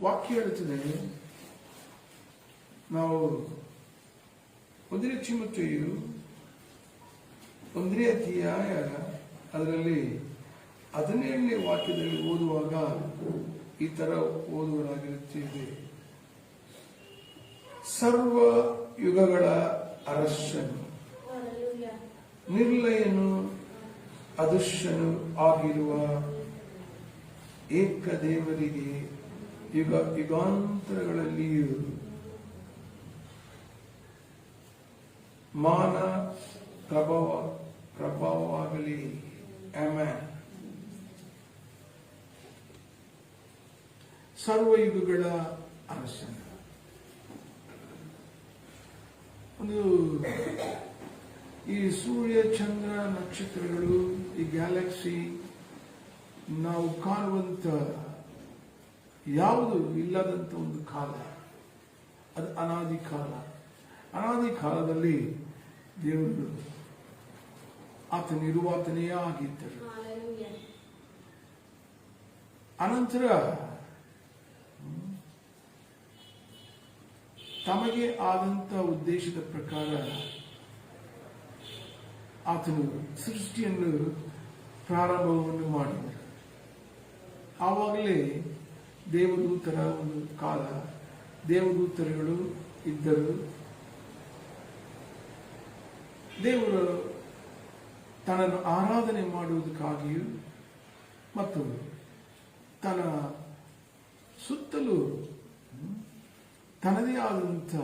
ವಾಕ್ಯ ಹೇಳುತ್ತದೆ, ನಾವು 1 ತಿಮೊಥೆಯು 1ನೇ ಅಧ್ಯಾಯ ಅದರಲ್ಲಿ 17ನೇ ವಾಕ್ಯದಲ್ಲಿ ಓದುವಾಗ ಈ ತರ ಓದುವರಾಗಿರುತ್ತೇವೆ. ಸರ್ವ ಯುಗಗಳ ಅರಸನು, ನಿರ್ಲಯನು, ಅದೃಶ್ಯನು ಆಗಿರುವ ಏಕ ದೇವರಿಗೆ ಯುಗ ಯುಗಾಂತರಗಳಲ್ಲಿಯೂ ಮಾನ ಪ್ರಭಾವವಾಗಲಿ. ಆಮೆನ್. ಸರ್ವಯುಗಗಳ ಅರಸನ ಒಂದು ಈ ಸೂರ್ಯ, ಚಂದ್ರ, ನಕ್ಷತ್ರಗಳು, ಈ ಗ್ಯಾಲಕ್ಸಿ, ನಾವು ಕಾಣುವಂತ ಯಾವುದು ಇಲ್ಲದಂತ ಒಂದು ಕಾಲ, ಅದು ಅನಾದಿ ಕಾಲ. ಅನಾದಿ ಕಾಲದಲ್ಲಿ ದೇವರು ಆತನಿರುವಾತನೇ ಆಗಿದ್ದರು. ಅನಂತರ ತಮಗೆ ಆದಂತ ಉದ್ದೇಶದ ಪ್ರಕಾರ ಆತನು ಸೃಷ್ಟಿಯನ್ನು ಪ್ರಾರಂಭವನ್ನು ಮಾಡಿದರು. ಆವಾಗಲೇ ದೇವದೂತರ ಒಂದು ಕಾಲ, ದೇವದೂತರುಗಳು ಇದ್ದರು. ದೇವರು ತನ್ನನ್ನು ಆರಾಧನೆ ಮಾಡುವುದಕ್ಕಾಗಿಯೂ ಮತ್ತು ತನ್ನ ಸುತ್ತಲೂ ತನ್ನದೇ ಆದಂಥ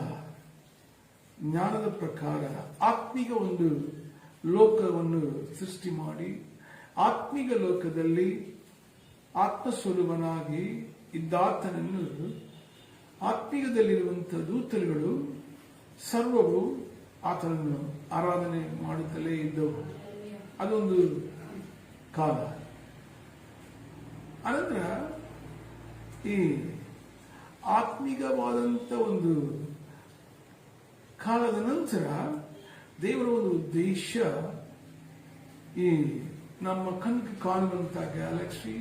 ಜ್ಞಾನದ ಪ್ರಕಾರ ಆತ್ಮಿಕ ಒಂದು ಲೋಕವನ್ನು ಸೃಷ್ಟಿ ಮಾಡಿ, ಆತ್ಮಿಕ ಲೋಕದಲ್ಲಿ ಆತ್ಮಸ್ವರೂಪನಾಗಿ ಇದ್ದಾತನನ್ನು ಆತ್ಮಿಕದಲ್ಲಿರುವಂತಹ ದೂತರುಗಳು ಸರ್ವವು ಆತನನ್ನು ಆರಾಧನೆ ಮಾಡುತ್ತಲೇ ಇದ್ದವು. ಅದೊಂದು ಕಾಲ. ಅನಂತರ ಈ ಆತ್ಮಿಕವಾದಂಥ ಒಂದು ಕಾಲದ ನಂತರ ದೇವರ ಒಂದು ಉದ್ದೇಶ, ಈ ನಮ್ಮ ಕಣ್ಣಿಗೆ ಕಾಣುವಂತಹ ಗ್ಯಾಲಕ್ಸಿ,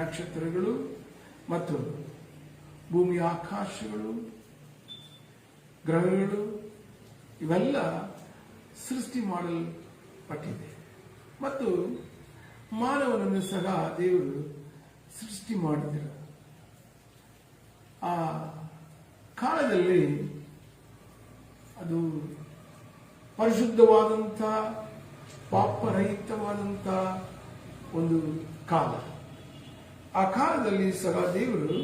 ನಕ್ಷತ್ರಗಳು ಮತ್ತು ಭೂಮಿ, ಆಕಾಶಗಳು, ಗ್ರಹಗಳು ಇವೆಲ್ಲ ಸೃಷ್ಟಿ ಮಾಡಲ್ಪಟ್ಟಿದೆ. ಮತ್ತು ಮಾನವನನ್ನು ಸಹ ದೇವರು ಸೃಷ್ಟಿ ಮಾಡಿದರು. ಆ ಕಾಲದಲ್ಲಿ ಅದು ಪರಿಶುದ್ಧವಾದಂಥ, ಪಾಪರಹಿತವಾದಂಥ ಒಂದು ಕಾಲ. ಆ ಕಾಲದಲ್ಲಿ ಸಹ ದೇವರು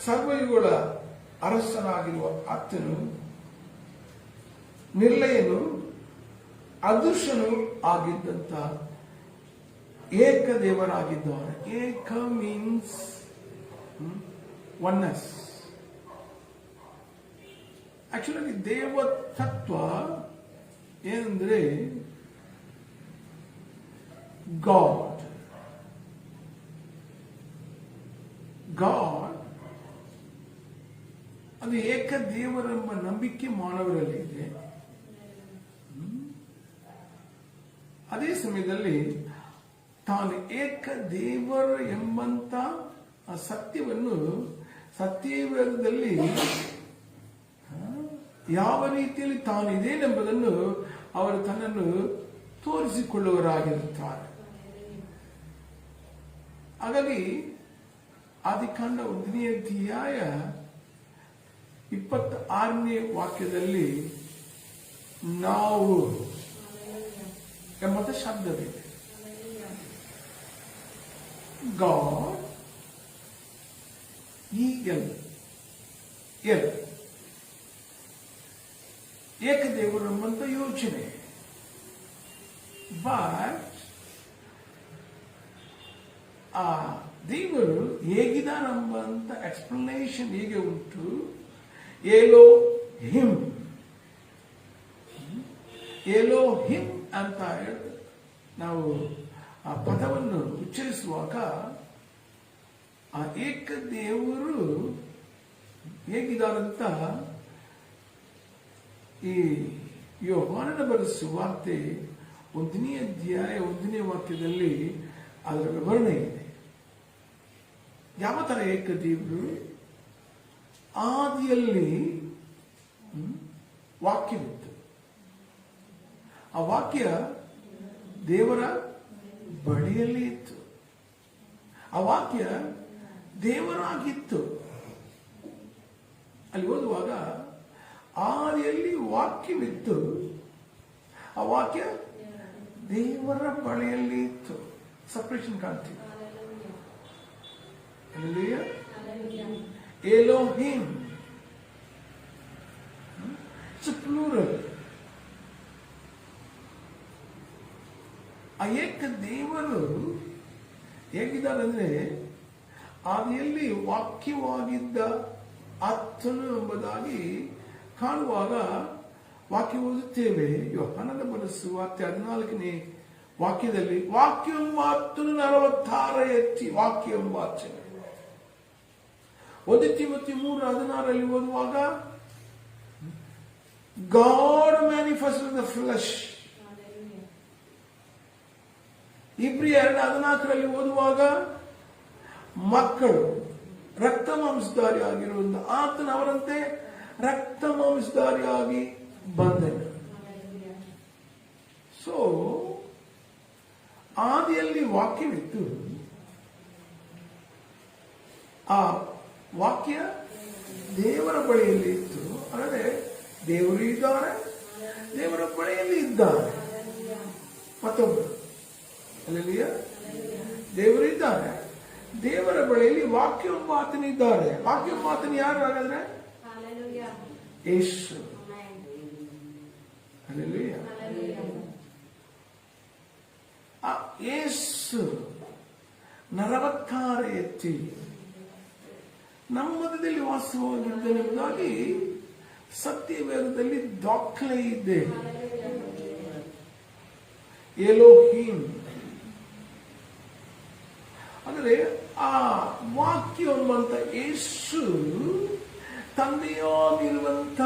ಸರ್ವಯುಗಳ ಅರಸನಾಗಿರುವ ಆತನು ನಿರ್ಲಯನು, ಅದೃಶ್ಯನು ಆಗಿದ್ದಂತ ಏಕ ದೇವರಾಗಿದ್ದಾರೆ. ಏಕ ಮೀನ್ಸ್ ಒನ್ನೆಸ್. ಆಕ್ಚುಲಿ ದೇವ ತತ್ವ ಏನಂದ್ರೆ ಗಾಡ್. ಗಾಡ್ ಅದು ಏಕ ದೇವರೆಂಬ ನಂಬಿಕೆ ಮಾನವರಲ್ಲಿ ಇದೆ. ಅದೇ ಸಮಯದಲ್ಲಿ ತಾನು ಏಕ ದೇವರು ಎಂಬಂತ ಸತ್ಯವನ್ನು ಸತ್ಯವೇದದಲ್ಲಿ ಯಾವ ರೀತಿಯಲ್ಲಿ ತಾನು ಇದೇನೆಂಬುದನ್ನು ಅವರು ತನ್ನನ್ನು ತೋರಿಸಿಕೊಳ್ಳುವರಾಗಿರುತ್ತಾರೆ. ಹಾಗಾಗಿ ಆದಿಕಾಂಡ 1ನೇ ಅಧ್ಯಾಯ 26ನೇ ವಾಕ್ಯದಲ್ಲಿ ನಾವು ಎಂಬ ಶಬ್ದವಿದೆ. ಗಾಡ್ ಎಲ್ ಏಕದೇವರು ಎಂಬಂತ ಯೋಚನೆ. ಬಟ್ ಆ ದೇವರು ಹೇಗಿದ್ದಾನೆಂಬಂತ ಎಕ್ಸ್ಪ್ಲನೇಷನ್ ಹೇಗೆ ಉಂಟು? ಏಲೋ ಹಿಮ್ ಅಂತ ಹೇಳಿ ನಾವು ಆ ಪದವನ್ನು ಉಚ್ಚರಿಸುವಾಗ ಆ ಏಕ ದೇವರು ಹೇಗಿದ್ದಾರಂತ ಈ ಯೋಹಾನನ ಬರೆದ ಸುವಾರ್ತೆ 1ನೇ ಅಧ್ಯಾಯ 1ನೇ ವಾಕ್ಯದಲ್ಲಿ ಅದರ ವಿವರಣೆ ಇದೆ. ಯಾವ ತರ ಏಕ ದೇವರು? ಆದಿಯಲ್ಲಿ ವಾಕ್ಯವಿತ್ತು. ಆ ವಾಕ್ಯ ದೇವರ ಬಳಿಯಲ್ಲಿ ಇತ್ತು. ಆ ವಾಕ್ಯ ದೇವರಾಗಿತ್ತು. ಅಲ್ಲಿ ಓದುವಾಗ ಆದಿಯಲ್ಲಿ ವಾಕ್ಯವಿತ್ತು, ಆ ವಾಕ್ಯ ದೇವರ ಬಳಿಯಲ್ಲಿ ಇತ್ತು. ಸಪರೇಷನ್ ಕಾಣ್ತೀವಿ. ಎಲೋಹಿಮ್ ಪ್ಲೂರಲ್. ಆ ಏಕ ದೇವರು ಹೇಗಿದ್ದಾರೆ ಅಂದ್ರೆ, ಆದಿಯಲ್ಲಿ ವಾಕ್ಯವಾಗಿದ್ದ ಆತನು ಎಂಬುದಾಗಿ ಕಾಣುವಾಗ ವಾಕ್ಯ ಓದುತ್ತೇವೆ. ಯೋಹಾನನ ಸುವಾರ್ತೆ 14ನೇ ವಾಕ್ಯದಲ್ಲಿ ವಾಕ್ಯ ಎಂಬ ಆತನು 46 ಎತ್ತಿ ವಾಕ್ಯ ಎಂಬ ಆಚರಣೆ. 1 ತಿಮೋಥಿ 3:16 ಓದುವಾಗ God manifested in the flesh. ಇಬ್ರಿಯ 2:14 ಓದುವಾಗ ಮಕ್ಕಳು ರಕ್ತ ಮಾಂಸಧಾರಿ ಆಗಿರುವಂತ ಆತನ ಅವರಂತೆ ರಕ್ತ ಮಾಂಸಧಾರಿಯಾಗಿ ಬಂದನು. ಸೊ ಆದಿಯಲ್ಲಿ ವಾಕ್ಯವಿತ್ತು, ಆ ವಾಕ್ಯ ದೇವರ ಬಳಿಯಲ್ಲಿ ಇತ್ತು. ಅಂದರೆ ದೇವರು ಇದ್ದಾರೆ, ದೇವರ ಬಳಿಯಲ್ಲಿ ಇದ್ದಾರೆ. ಮತ್ತೊಬ್ಬರು ಅಲ್ಲಿಯ ದೇವರು ಇದ್ದಾರೆ, ದೇವರ ಬಳಿಯಲ್ಲಿ ವಾಕ್ಯ ಎಂಬ ಆತನಿದ್ದಾರೆ. ವಾಕ್ಯ ಎಂಬ ಆತನು ಯಾರು ಹಾಗಾದ್ರೆ? ಯೇಸು. ಅಲ್ಲಿಯ ಆ ಯೇಸು 46 ಎತ್ತಿ ನಮ್ಮ ಮಧ್ಯದಲ್ಲಿ ವಾಸವಾಗಿದ್ದನೆಂಬುದಾಗಿ ಸತ್ಯವೇದದಲ್ಲಿ ದಾಖಲೆ ಇದೆ. ಎಲೋಹಿಮ್ ಅಂದರೆ ಆ ವಾಕ್ಯ ಎಂಬಂತ ಯೇಸು ತಂದೆಯಾಗಿರುವಂತ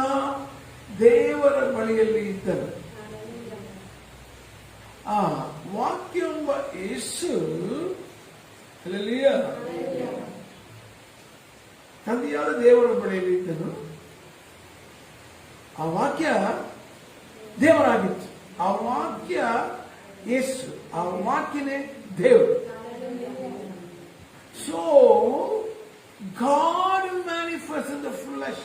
ದೇವರ ಬಳಿಯಲ್ಲಿ ಇದ್ದರು. ಆ ವಾಕ್ಯ ಎಂಬ ಯೇಸು ತಂದೆಯಾದ ದೇವರ ಬಳಿಯಲ್ಲಿ ಇದ್ದನು. ಆ ವಾಕ್ಯ ದೇವರಾಗಿತ್ತು. ಆ ವಾಕ್ಯ ಯೇಸು, ಆ ವಾಕ್ಯನೇ ದೇವರು. So God manifest in the flesh.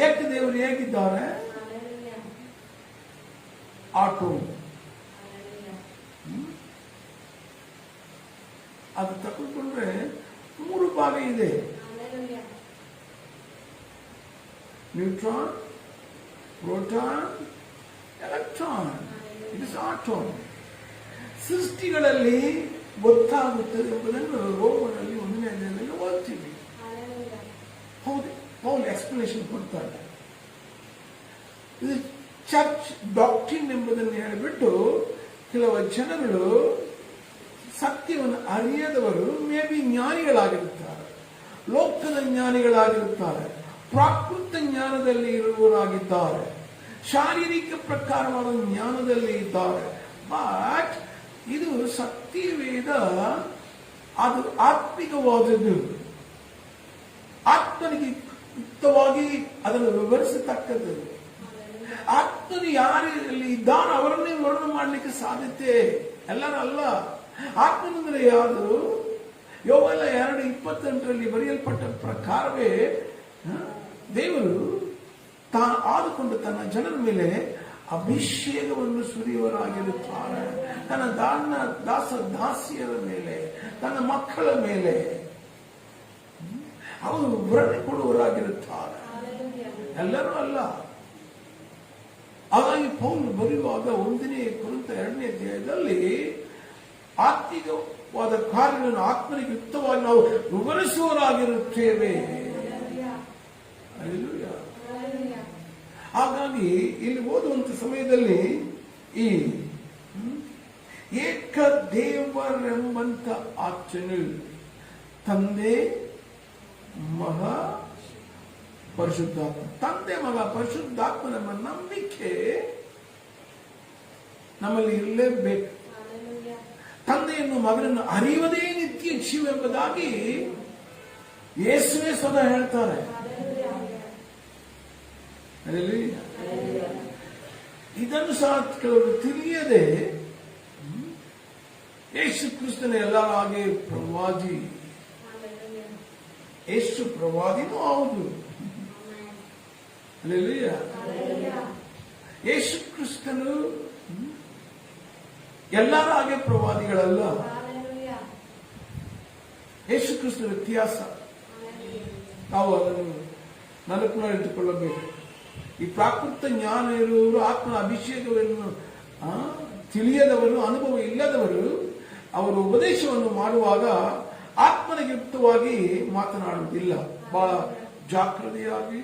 ಏಕೆ ದೇವರು ಹೇಗಿದ್ದಾರೆ? ಆಟೋ ಅದು ತಗೊಂಡ್ರೆ 3 ಭಾಗ ಇದೆ. Neutron, proton, electron. It is atom. ಸೃಷ್ಟಿಗಳಲ್ಲಿ ಗೊತ್ತಾಗುತ್ತದೆ ಎಂಬುದನ್ನು ರೋಮನಲ್ಲಿ 1ನೇ ಅಧ್ಯಾಯದಲ್ಲಿ ಓದ್ತೀವಿ. ಹೌದು, ಪೌಲ್ ಎಕ್ಸ್ಪ್ಲನೇಷನ್ ಕೊಡ್ತಾರೆ. ಇದು ಚರ್ಚ್ ಡಾಕ್ಟ್ರಿನ್ ಎಂಬುದನ್ನು ಹೇಳಿಬಿಟ್ಟು ಕೆಲವು ಜನಗಳು ಸತ್ಯವನ್ನು ಅರಿಯದವರು ಮೇ ಬಿ ಜ್ಞಾನಿಗಳಾಗಿರುತ್ತಾರೆ, ಲೋಕದ ಜ್ಞಾನಿಗಳಾಗಿರುತ್ತಾರೆ, ಪ್ರಾಕೃತ ಜ್ಞಾನದಲ್ಲಿ ಇರುವವರಾಗಿದ್ದಾರೆ, ಶಾರೀರಿಕ ಪ್ರಕಾರವಾದ ಜ್ಞಾನದಲ್ಲಿ ಇದ್ದಾರೆ. ಬಟ್ ಇದು ಸತ್ಯವೇದ, ಅದು ಆತ್ಮಿಕವಾದದ್ದು. ಆತ್ಮನಿಗೆ ಯುಕ್ತವಾಗಿ ಅದನ್ನು ವಿವರಿಸತಕ್ಕದ್ದು. ಆತ್ಮನು ಯಾರಲ್ಲಿ ಇದ್ದಾನೋ ಅವರನ್ನೇ ವರ್ಣನೆ ಮಾಡಲಿಕ್ಕೆ ಸಾಧ್ಯತೆ ಎಲ್ಲರಲ್ಲ. ಆತ್ಮನಂದ್ರೆ ಯಾವುದು? ಯೋವೇಲ 2:28 ಬರೆಯಲ್ಪಟ್ಟ ಪ್ರಕಾರವೇ ದೇವರು ಆದುಕೊಂಡು ತನ್ನ ಜನರ ಮೇಲೆ ಅಭಿಷೇಕವನ್ನು ಸುರಿಯುವರಾಗಿರುತ್ತಾರೆ. ತನ್ನ ದಾಸ ದಾಸಿಯರ ಮೇಲೆ, ತನ್ನ ಮಕ್ಕಳ ಮೇಲೆ ಅವರು ವರ್ಣನೆ ಕೊಡುವರಾಗಿರುತ್ತಾರೆ. ಎಲ್ಲರೂ ಅಲ್ಲ. ಹಾಗಾಗಿ ಪೌಲ್ ಬರೆಯುವಾಗ 1ನೇ ಕೊರಿಂಥ 2ನೇ ಅಧ್ಯಾಯದಲ್ಲಿ ಆತ್ಮಿಕವಾದ ಕಾರ್ಯಗಳನ್ನು ಆತ್ಮನಿಗೆ ಯುಕ್ತವಾಗಿ ನಾವು ವಿವರಿಸುವರಾಗಿರುತ್ತೇವೆ. ಹಾಗಾಗಿ ಇಲ್ಲಿ ಓದುವಂತ ಸಮಯದಲ್ಲಿ ಈ ಏಕ ದೇವರೆಂಬಂತ ಆಚರಣೆ ತಂದೆ ಮಗ ಪರಿಶುದ್ಧಾತ್ಮ, ತಂದೆ ಮಗ ಪರಿಶುದ್ಧಾತ್ಮನೆಂಬ ನಂಬಿಕೆ ನಮ್ಮಲ್ಲಿ ಇರಲೇಬೇಕು. ತಂದೆಯನ್ನು ಮಗನನ್ನು ಅರಿಯುವುದೇ ನಿತ್ಯ ಜೀವ ಎಂಬುದಾಗಿ ಯೇಸುವೇ ಸ್ವತಃ ಹೇಳ್ತಾರೆ. ಇದನ್ನು ಸಹ ಕೆಲವರು ತಿಳಿಯದೆ ಯೇಸು ಕ್ರಿಸ್ತನ ಎಲ್ಲರ ಹಾಗೆ ಪ್ರವಾದಿ, ಯೇಸು ಪ್ರವಾದಿನೂ ಹೌದು. ಯೇಸು ಕ್ರಿಸ್ತನು ಎಲ್ಲರ ಹಾಗೆ ಪ್ರವಾದಿಗಳಲ್ಲ. ಯೇಸು ಕ್ರಿಸ್ತನ ವ್ಯತ್ಯಾಸ ನಾವು ಅದನ್ನು ನೆನಪಿನ ಇಟ್ಟುಕೊಳ್ಳಬೇಕು. ಈ ಪ್ರಾಕೃತ ಜ್ಞಾನ ಇರುವವರು, ಆತ್ಮನ ಅಭಿಷೇಕವನ್ನು ತಿಳಿಯದವರು, ಅನುಭವ ಇಲ್ಲದವರು ಅವರು ಉಪದೇಶವನ್ನು ಮಾಡುವಾಗ ಆತ್ಮನಿಯುಕ್ತವಾಗಿ ಮಾತನಾಡುವುದಿಲ್ಲ. ಬಹಳ ಜಾಗೃತಿಯಾಗಿ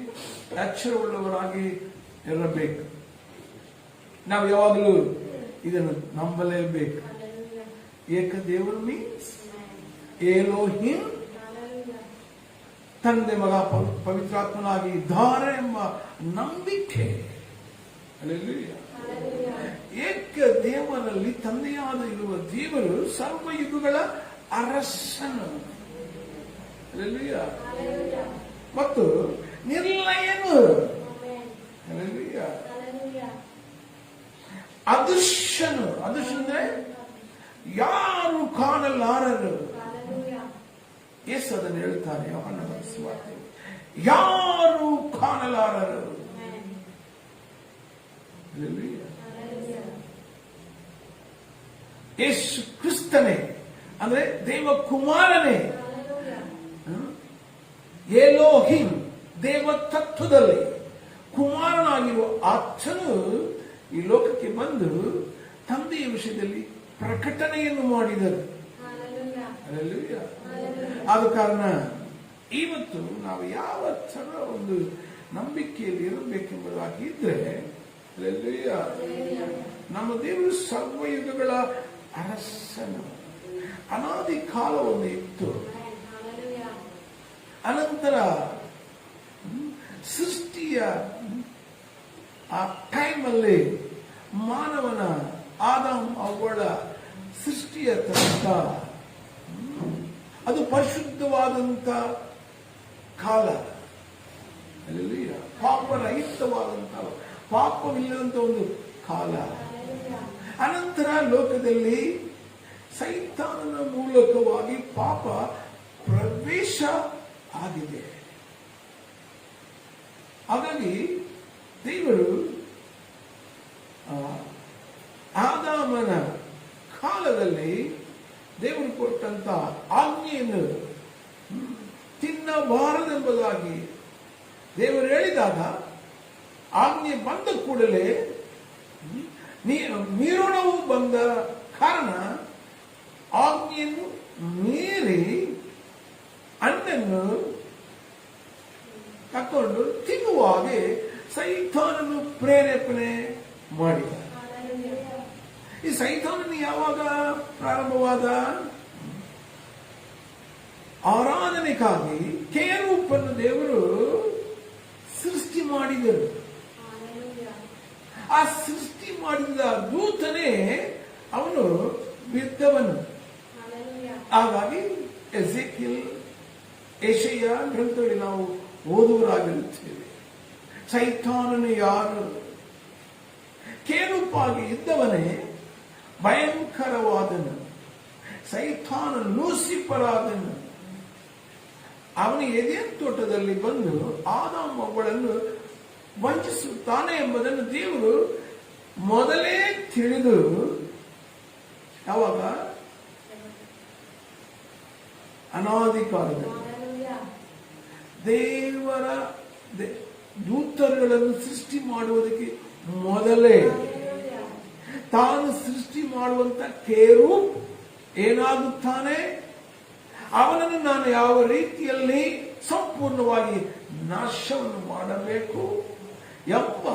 ಎಚ್ಚರವುಳ್ಳವರಾಗಿ ಇರಬೇಕು. ನಾವು ಯಾವಾಗಲೂ ಇದನ್ನು ನಂಬಲೇಬೇಕು. ಏಕ ದೇವರು ಮೀನ್ಸ್ ಎಲೋಹಿಂ, ತಂದೆ ಮಗ ಪವಿತ್ರಾತ್ಮನಾಗಿ ಇದ್ದಾರೆ ಎಂಬ ನಂಬಿಕೆ. ಏಕ ದೇವರಲ್ಲಿ ತಂದೆಯಾದ ಇರುವ ದೇವರು ಸರ್ವಯುಗಗಳ ಅರಸನು ಮತ್ತು ನಿರ್ಲಯನು. ಅದೃಶ್ಯನು. ಅದೃಶ್ಯ ಅಂದ್ರೆ ಯಾರು ಕಾಣಲಾರರು. ಯೇಸು ಅದನ್ನು ಹೇಳ್ತಾರೆ ಯೋಹಾನನ ಸುವಾರ್ತೆ, ಯಾರು ಕಾಣಲಾರರು. ಯೇಸು ಕ್ರಿಸ್ತನೇ ಅಂದ್ರೆ ದೇವ ಕುಮಾರನೇ, ಎಲೋಹಿಂ ದೇವ ತತ್ವದಲ್ಲಿ ಕುಮಾರನಾಗಿರುವ ಆತನು ಈ ಲೋಕಕ್ಕೆ ಬಂದು ತಂದೆಯ ವಿಷಯದಲ್ಲಿ ಪ್ರಕಟಣೆಯನ್ನು ಮಾಡಿದರು. ಆದ ಕಾರಣ ಇವತ್ತು ನಾವು ಯಾವ ತರ ಒಂದು ನಂಬಿಕೆಯಲ್ಲಿ ಇರಬೇಕೆಂಬುದಾಗಿ ಇದ್ರೆ, ನಮ್ಮ ದೇವರು ಸರ್ವಯುಗಗಳ ಅರಸನು. ಅನಾದಿ ಕಾಲವನ್ನು ಇತ್ತು. ಅನಂತರ ಸೃಷ್ಟಿಯ ಆ ಟೈಮಲ್ಲಿ ಮಾನವನ ಆದಾಮ್ ಅವ್ವಳ ಸೃಷ್ಟಿಯ ತನಕ ಅದು ಪರಿಶುದ್ಧವಾದಂತ ಕಾಲ, ಪಾಪರಹಿತವಾದಂತ, ಪಾಪವಿಲ್ಲದಂತ ಒಂದು ಕಾಲ. ಅನಂತರ ಲೋಕದಲ್ಲಿ ಸೈತಾನನ ಮೂಲಕವಾಗಿ ಪಾಪ ಪ್ರವೇಶ ಆಗಿದೆ. ಹಾಗಾಗಿ ದೇವರು ಆದಾಮನ ಕಾಲದಲ್ಲಿ ದೇವರು ಕೊಟ್ಟಂತ ಆಜ್ಞೆಯನ್ನು ತಿನ್ನಬಾರದೆಂಬುದಾಗಿ ದೇವರು ಹೇಳಿದಾಗ ಆಜ್ಞೆ ಬಂದ ಕೂಡಲೇ ಮೀರೋಣವು ಬಂದ ಕಾರಣ ಆಜ್ಞೆಯನ್ನು ಮೀರಿ ಹಣ್ಣನ್ನು ತಕೊಂಡು ತಿನ್ನುವಾಗೆ ಸೈತಾನನು ಪ್ರೇರೇಪಣೆ ಮಾಡಿದ. ಈ ಸೈತಾನನು ಯಾವಾಗ ಪ್ರಾರಂಭವಾದ? ಆರಾಧನೆಗಾಗಿ ಕೆರೂಪನ್ನು ದೇವರು ಸೃಷ್ಟಿ ಮಾಡಿದರು. ಆ ಸೃಷ್ಟಿ ಮಾಡಿದ ದೂತನೇ ಅವನು ಬಿದ್ದವನು. ಹಾಗಾಗಿ ಎಸೆಕಿಯಲ್, ಯೆಶಾಯ ಗ್ರಂಥದಲ್ಲಿ ನಾವು ಓದುವರಾಗಿರುತ್ತೇವೆ. ಸೈತಾನನು ಯಾರು? ಕೆರೂಪಾಗಿ ಇದ್ದವನೇ ಭಯಂಕರವಾದನು. ಸೈತಾನ ಲೂಸಿಫರಾದನು. ಅವನು ಎದೆನ್ ತೋಟದಲ್ಲಿ ಬಂದು ಆದಾಮ್ ಅವಳನ್ನು ವಂಚಿಸುತ್ತಾನೆ ಎಂಬುದನ್ನು ದೇವರು ಮೊದಲೇ ತಿಳಿದು, ಯಾವಾಗ? ಅನಾದಿ ಕಾಲದಲ್ಲಿ ದೇವರ ದೂತರುಗಳನ್ನು ಸೃಷ್ಟಿ ಮಾಡುವುದಕ್ಕೆ ಮೊದಲೇ ತಾನು ಸೃಷ್ಟಿ ಮಾಡುವಂತ ಕೆರೂಪ್ ಏನಾಗುತ್ತಾನೆ, ಅವನನ್ನು ನಾನು ಯಾವ ರೀತಿಯಲ್ಲಿ ಸಂಪೂರ್ಣವಾಗಿ ನಾಶವನ್ನು ಮಾಡಬೇಕು ಎಂಬ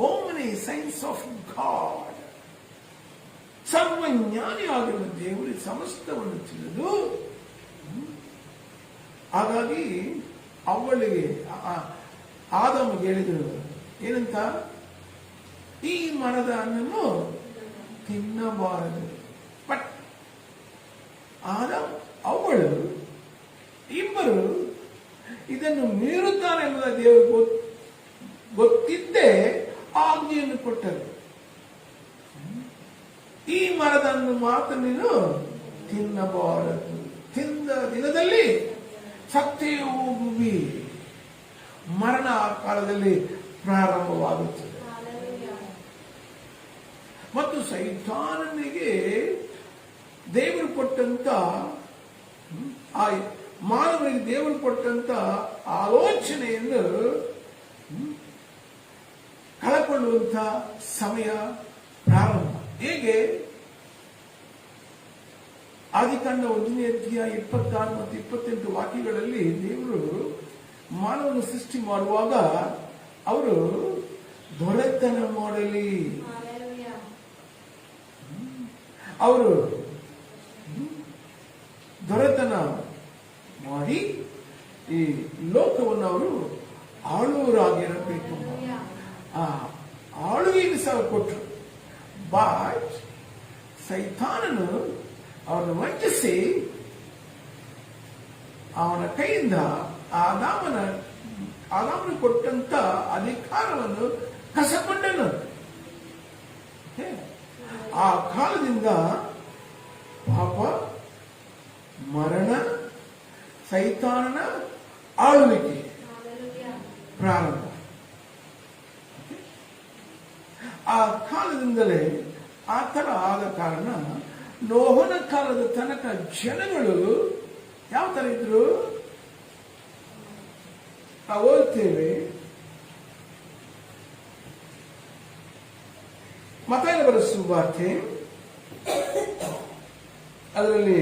ಓಮನಿ ಸೈನ್ಸ್ ಆಫ್ ಗಾಡ್, ಸರ್ವಜ್ಞಾನಿಯಾಗಿರುವ ದೇವರು ಸಮಸ್ತವನ್ನು ತಿಳಿದು, ಹಾಗಾಗಿ ಅವಳಿಗೆ ಆದಾಮಿಗೆ ಹೇಳಿದರು ಏನಂತ? ಈ ಮರದ ಹಣ್ಣನ್ನು ತಿನ್ನಬಾರದು. ಬಟ್ ಆದಾಮ್ ಅವಳು ಇದನ್ನು ಮೀರುತ್ತಾನೆ ಎಂಬುದ ದೇವರು ಗೊತ್ತಿದ್ದೇ ಆಜ್ಞೆಯನ್ನು ಕೊಟ್ಟರು. ಈ ಮರದನ್ನು ಮಾತ್ರ ನೀನು ತಿನ್ನಬಾರದು, ತಿಂದ ದಿನದಲ್ಲಿ ಸತ್ತೇ ಹೋಗುವಿ. ಮರಣ ಆ ಕಾಲದಲ್ಲಿ ಪ್ರಾರಂಭವಾಗುತ್ತದೆ. ಮತ್ತು ಸೈತಾನನಿಗೆ ದೇವರು ಕೊಟ್ಟಂತ ಮಾನವನಿಗೆ ದೇವರು ಕೊಟ್ಟಂತ ಆಲೋಚನೆಯನ್ನು ಕಳಕೊಳ್ಳುವಂತ ಸಮಯ ಪ್ರಾರಂಭ. ಹೇಗೆ? ಆದಿಕಾಂಡ 1ನೇ ಅಧ್ಯಾಯ 26 ಮತ್ತು 28 ವಾಕ್ಯಗಳಲ್ಲಿ ದೇವರು ಮಾನವನ ಸೃಷ್ಟಿ ಮಾಡುವಾಗ ಅವರು ದೊರೆತನ ಮಾಡಲಿ, ಅವರು ದೊರೆತನ ಮಾಡಿ ಈ ಲೋಕವನ್ನು ಅವರು ಆಳುವರಾಗಿರಬೇಕು. ಆಳುವಿಗೆ ಸಹ ಕೊಟ್ಟರು. ಬಟ್ ಸೈತಾನನು ಅವನು ವಂಚಿಸಿ ಅವನ ಕೈಯಿಂದ ಆದಾಮನು ಕೊಟ್ಟಂತ ಅಧಿಕಾರವನ್ನು ಕಸಕೊಂಡನು. ಆ ಕಾಲದಿಂದ ಪಾಪ, ಮರಣ, ಸೈತಾನನ ಆಳ್ವಿಕೆ ಪ್ರಾರಂಭ. ಆ ಕಾಲದಿಂದಲೇ ಆ ತರ ಆದ ಕಾರಣ ನೋಹನ ಕಾಲದ ತನಕ ಜನಗಳು ಯಾವ ತರ ಇದ್ರು ನಾವು ಓದ್ತೇವೆ. ಮತ್ತಾಯ ಬರೆದ ಸುವಾರ್ತೆ ಅದರಲ್ಲಿ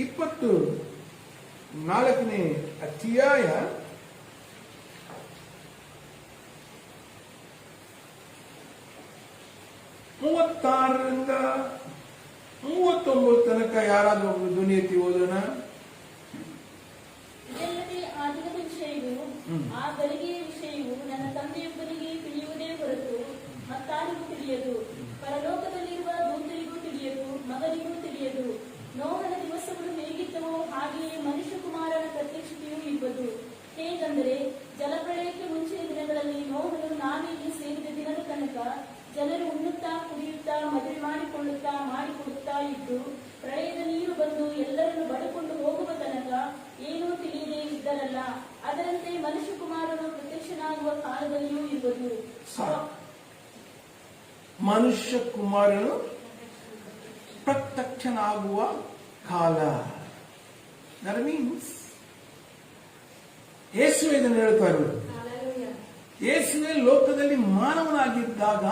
24ನೇ ಅಧ್ಯಾಯ 36ರಿಂದ 39 ತನಕ ಯಾರಾದ್ರೂ ಒಬ್ಬರು ಧ್ವನಿ ಎತ್ತಿ ಓದೋಣ. ಇದಲ್ಲದೆ ಆ ದಿನದ ವಿಷಯವೂ ಆ ಗಳಿಗೆಯ ವಿಷಯವೂ ನನ್ನ ತಂದೆಯೊಬ್ಬನಿಗೆ ತಿಳಿಯುವುದೇ ಹೊರತು ಮತ್ತಾರಿಗೂ ತಿಳಿಯದು. ಪರಲೋಕದಲ್ಲಿರುವ ದೂತರಿಗೂ ತಿಳಿಯದು, ಮಗನಿಗೂ ತಿಳಿಯದು. ನೋಹನ ದಿವಸಗಳು ಹೇಗಿದ್ದವೋ ಹಾಗೆಯೇ ಮನುಷ್ಯಕುಮಾರನ ಪ್ರತ್ಯಕ್ಷತೆಯೂ ಇರುವುದು. ಹೇಗೆಂದರೆ ಜಲಪ್ರಳಯಕ್ಕೆ ಮುಂಚಿನ ದಿನಗಳಲ್ಲಿ ನೋಹನು ನಾವೆಗೆ ಸೇರಿದ ದಿನದ ತನಕ ಜನರು ಉಣ್ಣುತ್ತಾ ಕುಡಿಯುತ್ತಾ ಮದುವೆ ಮಾಡಿಕೊಡುತ್ತಾ ಇದ್ದು, ಪ್ರಳಯದ ನೀರು ಬಂದು ಎಲ್ಲರನ್ನು ಬಡಕೊಂಡು ಹೋಗುವ ತನಕ ಏನೂ ತಿಳಿಯದೇ ಇದ್ದರಲ್ಲ. ಅದರಂತೆ ಮನುಷ್ಯಕುಮಾರನು ಪ್ರತ್ಯಕ್ಷನಾಗುವ ಕಾಲದಲ್ಲಿಯೂ ಇರುವುದು. ಮನುಷ್ಯ ಕುಮಾರನು ಪ್ರತ್ಯಕ್ಷನಾಗುವ ಕಾಲ. ದಟ್ ಮೀನ್ಸ್ ಯೇಸುವೆ ಇದನ್ನು ಹೇಳ್ತಾರೆ. ಯೇಸುವೆ ಲೋಕದಲ್ಲಿ ಮಾನವನಾಗಿದ್ದಾಗ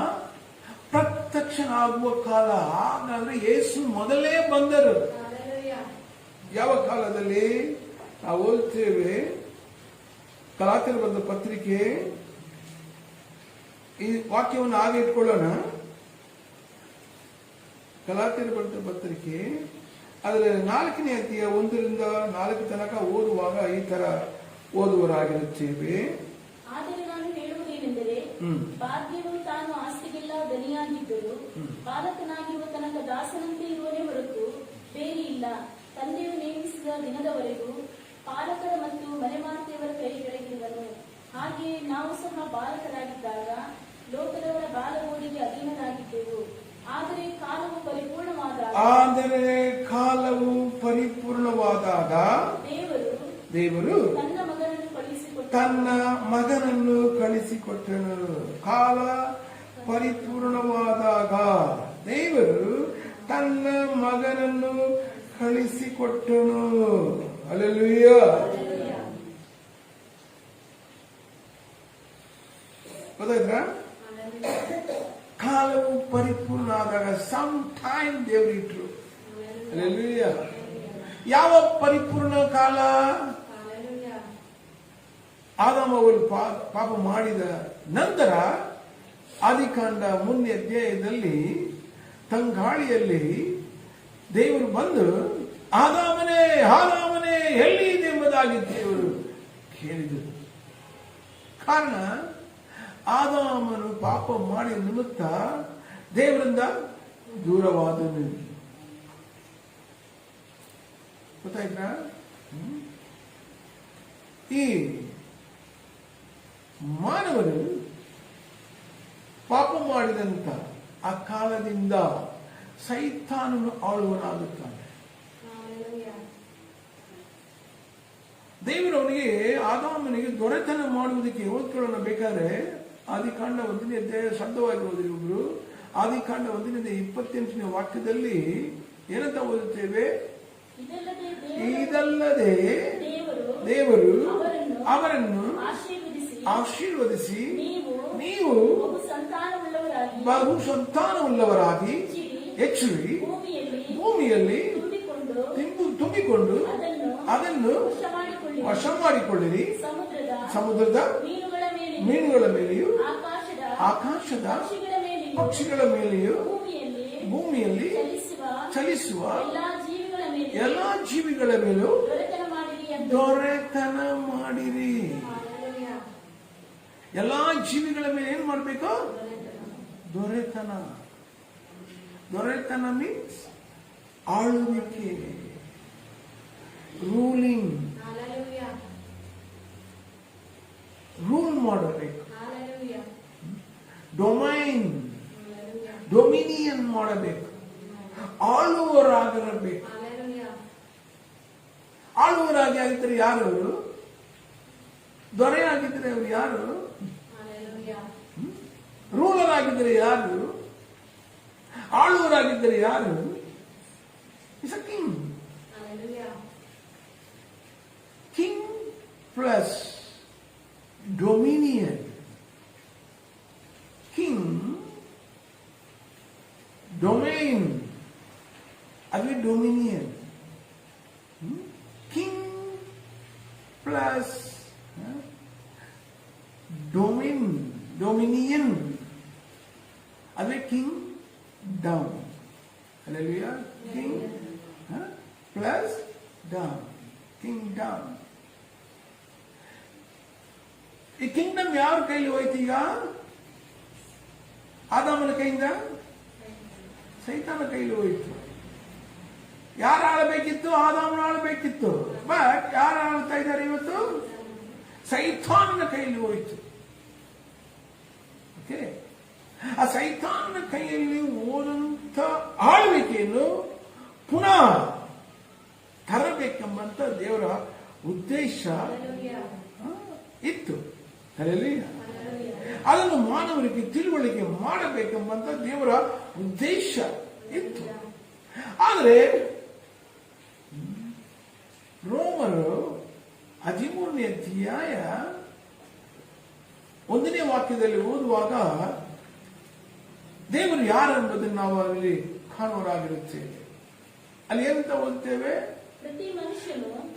ಪ್ರತ್ಯಕ್ಷನಾಗುವ ಕಾಲ. ಹಾಗಾದ್ರೆ ಯೇಸು ಮೊದಲೇ ಬಂದರು. ಯಾವ ಕಾಲದಲ್ಲಿ? ನಾವು ಓದ್ತೇವೆ ಗಲಾತ್ಯರ ಬರೆದ ಪತ್ರಿಕೆ, ಈ ವಾಕ್ಯವನ್ನು ಹಾಗೆ ಇಟ್ಕೊಳ್ಳೋಣ. ಗಲಾತ್ಯರ ಬರೆದ ಪತ್ರಿಕೆ ಅದರಲ್ಲಿ 4ನೇ ಅಧ್ಯಾಯ 1ರಿಂದ 4 ತನಕ ಓದುವಾಗ ಈ ತರ ಓದುವರಾಗಿರುತ್ತೇವೆ. ಆದರೆ ನಾನು ಹೇಳುವುದೇನೆಂದರೆ, ಭಾಗ್ಯವು ತಾನು ಆಸ್ತಿಗೆಲ್ಲ ಧನಿಯಾಗಿದ್ದರೂ ಬಾಲಕನಾಗಿರುವ ತನಕ ದಾಸನಂತೆ ಇರುವನೇ ಹೊರತು ಬೇರೆ ಇಲ್ಲ. ತಂದೆಯು ನೇಮಿಸಿದ ದಿನದವರೆಗೂ ಪಾಲಕರ ಮತ್ತು ಮನೆಮಾತೆಯವರ ಕೈ ಕೆಳಗಿರುವನು. ಹಾಗೆಯೇ ನಾವು ಸಹ ಬಾಲಕರಾಗಿದ್ದಾಗ ಲೋಕದವರ ಬಾಲಗೋಡಿಗೆ ಅಧೀನರಾಗಿದ್ದೆವು. ಆದರೆ ಕಾಲವು ಪರಿಪೂರ್ಣವಾದಾಗ ದೇವರು ತನ್ನ ಮಗನನ್ನು ಕಳಿಸಿಕೊಟ್ಟನು. ಕಾಲ ಪರಿಪೂರ್ಣವಾದಾಗ ದೇವರು ತನ್ನ ಮಗನನ್ನು ಕಳಿಸಿಕೊಟ್ಟನು. ಹಲ್ಲೆಲೂಯಾ. ಗೊತ್ತಾಯ್ತಾ? ಕಾಲವು ಪರಿಪೂರ್ಣ ಆದಾಗ ಸಮ್ ಟೈಮ್ ದೇವರು ಇಟ್ರು. ಹಲ್ಲೆಲೂಯಾ. ಯಾವ ಪರಿಪೂರ್ಣ ಕಾಲ? ಆದಾಮ ಅವರು ಪಾಪ ಮಾಡಿದ ನಂತರ ಆದಿಕಾಂಡ 3ನೇ ಅಧ್ಯಾಯದಲ್ಲಿ ತಂಗಾಳಿಯಲ್ಲಿ ದೇವರು ಬಂದು ಆದಾಮನೇ ಆದಾಮನೇ ಎಲ್ಲಿ ಇದೆ ಎಂಬುದಾಗಿ ದೇವರು ಕೇಳಿದರು. ಕಾರಣ ಆದಾಮನು ಪಾಪ ಮಾಡಿದ ನಿಮಿತ್ತ ದೇವರಿಂದ ದೂರವಾದನು. ಗೊತ್ತಾಯ್ತಾ? ಈ ಮಾನವರು ಪಾಪ ಮಾಡಿದಂತ ಆ ಕಾಲದಿಂದ ಸೈತಾನನು ಆಳುವನಾಗುತ್ತಾನೆ. ದೇವರವನಿಗೆ ಆದಾಮನಿಗೆ ದೊರೆತನ ಮಾಡುವುದಕ್ಕೆ ಓದ್ಕೊಳ್ಳೋಣ. ಬೇಕಾದ್ರೆ ಆದಿಕಾಂಡ 1ನೇ ಅಧ್ಯಾಯ ಶಬ್ದವಾಗಿ ಹೋದ್ರಿ ಒಬ್ರು. ಆದಿಕಾಂಡ 1ನೇ 28ನೇ ವಾಕ್ಯದಲ್ಲಿ ಏನಂತ ಓದುತ್ತೇವೆ? ಇದಲ್ಲದೆ ದೇವರು ಅವರನ್ನು ಆಶೀರ್ವದಿಸಿ ನೀವು ಬಹು ಸಂತಾನವುಳ್ಳವರಾಗಿ ಹೆಚ್ಚುವಿ, ಭೂಮಿಯಲ್ಲಿ ತುಂಬಿಕೊಂಡು ಅದನ್ನು ವಶ ಮಾಡಿಕೊಳ್ಳಿರಿ, ಸಮುದ್ರದ ಮೀನುಗಳ ಮೇಲೆಯೂ ಆಕಾಶದ ಪಕ್ಷಿಗಳ ಮೇಲೆಯೂ ಭೂಮಿಯಲ್ಲಿ ಚಲಿಸುವ ಎಲ್ಲಾ ಜೀವಿಗಳ ಮೇಲೂ ದೊರೆತನ ಮಾಡಿರಿ. ಎಲ್ಲಾ ಜೀವಿಗಳ ಮೇಲೆ ಏನ್ ಮಾಡ್ಬೇಕು? ದೊರೆತನ. ದೊರೆತನ ಮೀನ್ಸ್ ಆಳುವಿಕೆ, ರೂಲಿಂಗ್, ರೂಲ್ ಮಾಡಬೇಕು, ಡೊಮಿನಿಯನ್ ಮಾಡಬೇಕು, ಆಳುವರಾಗಿರಬೇಕು. ಆಳುವರಾಗಿ ಆಗಿದ್ದರೆ ಯಾರು? ದೊರೆ ಆಗಿದ್ದರೆ ಅವರು ಯಾರು? ರೂಲರ್ ಆಗಿದ್ದರೆ ಯಾರು? ಆಳುವರಾಗಿದ್ದರೆ ಯಾರು? Is a king. King plus dominion. King domain, ಅದೇ ಡೊಮಿನಿಯನ್. ಕಿಂಗ್ ಪ್ಲಸ್ ಡೊಮಿನಿಯನ್, ಅದೇ king down. Hallelujah. King plus down. Kingdom. ಈ ಕಿಂಗ್ಡಮ್ ಯಾರ ಕೈಲಿ ಹೋಯ್ತು? ಈಗ ಆದಾಮನ ಕೈಯಿಂದ ಸೈತಾನ ಕೈಲಿ ಹೋಯ್ತು. ಯಾರು ಆಳಬೇಕಿತ್ತು? ಆದಾಮನ ಆಳಬೇಕಿತ್ತು. ಬಟ್ ಯಾರು ಆಳ್ತಾ ಇದ್ದಾರೆ ಇವತ್ತು? ಸೈತಾನನ ಕೈಲಿ ಹೋಯ್ತು. ಓಕೆ, ಆ ಸೈತಾನನ ಕೈಯಲ್ಲಿ ಹೋದಂತ ಆಳ್ವಿಕೆಯನ್ನು ಪುನಃ ತರಬೇಕೆಂಬಂತ ದೇವರ ಉದ್ದೇಶ ಇತ್ತು. ಅದನ್ನು ಮಾನವರಿಗೆ ತಿಳುವಳಿಕೆ ಮಾಡಬೇಕೆಂಬಂತ ದೇವರ ಉದ್ದೇಶ ಇತ್ತು. ಆದರೆ ರೋಮರು 13ನೇ ಅಧ್ಯಾಯ 1ನೇ ವಾಕ್ಯದಲ್ಲಿ ಓದುವಾಗ ದೇವರು ಯಾರೆಂಬುದನ್ನು ನಾವು ಅಲ್ಲಿ ಕಾಣುವರಾಗಿರುತ್ತೇವೆ. ಅಲ್ಲಿ ಏನಂತ ಓದುತ್ತೇವೆ?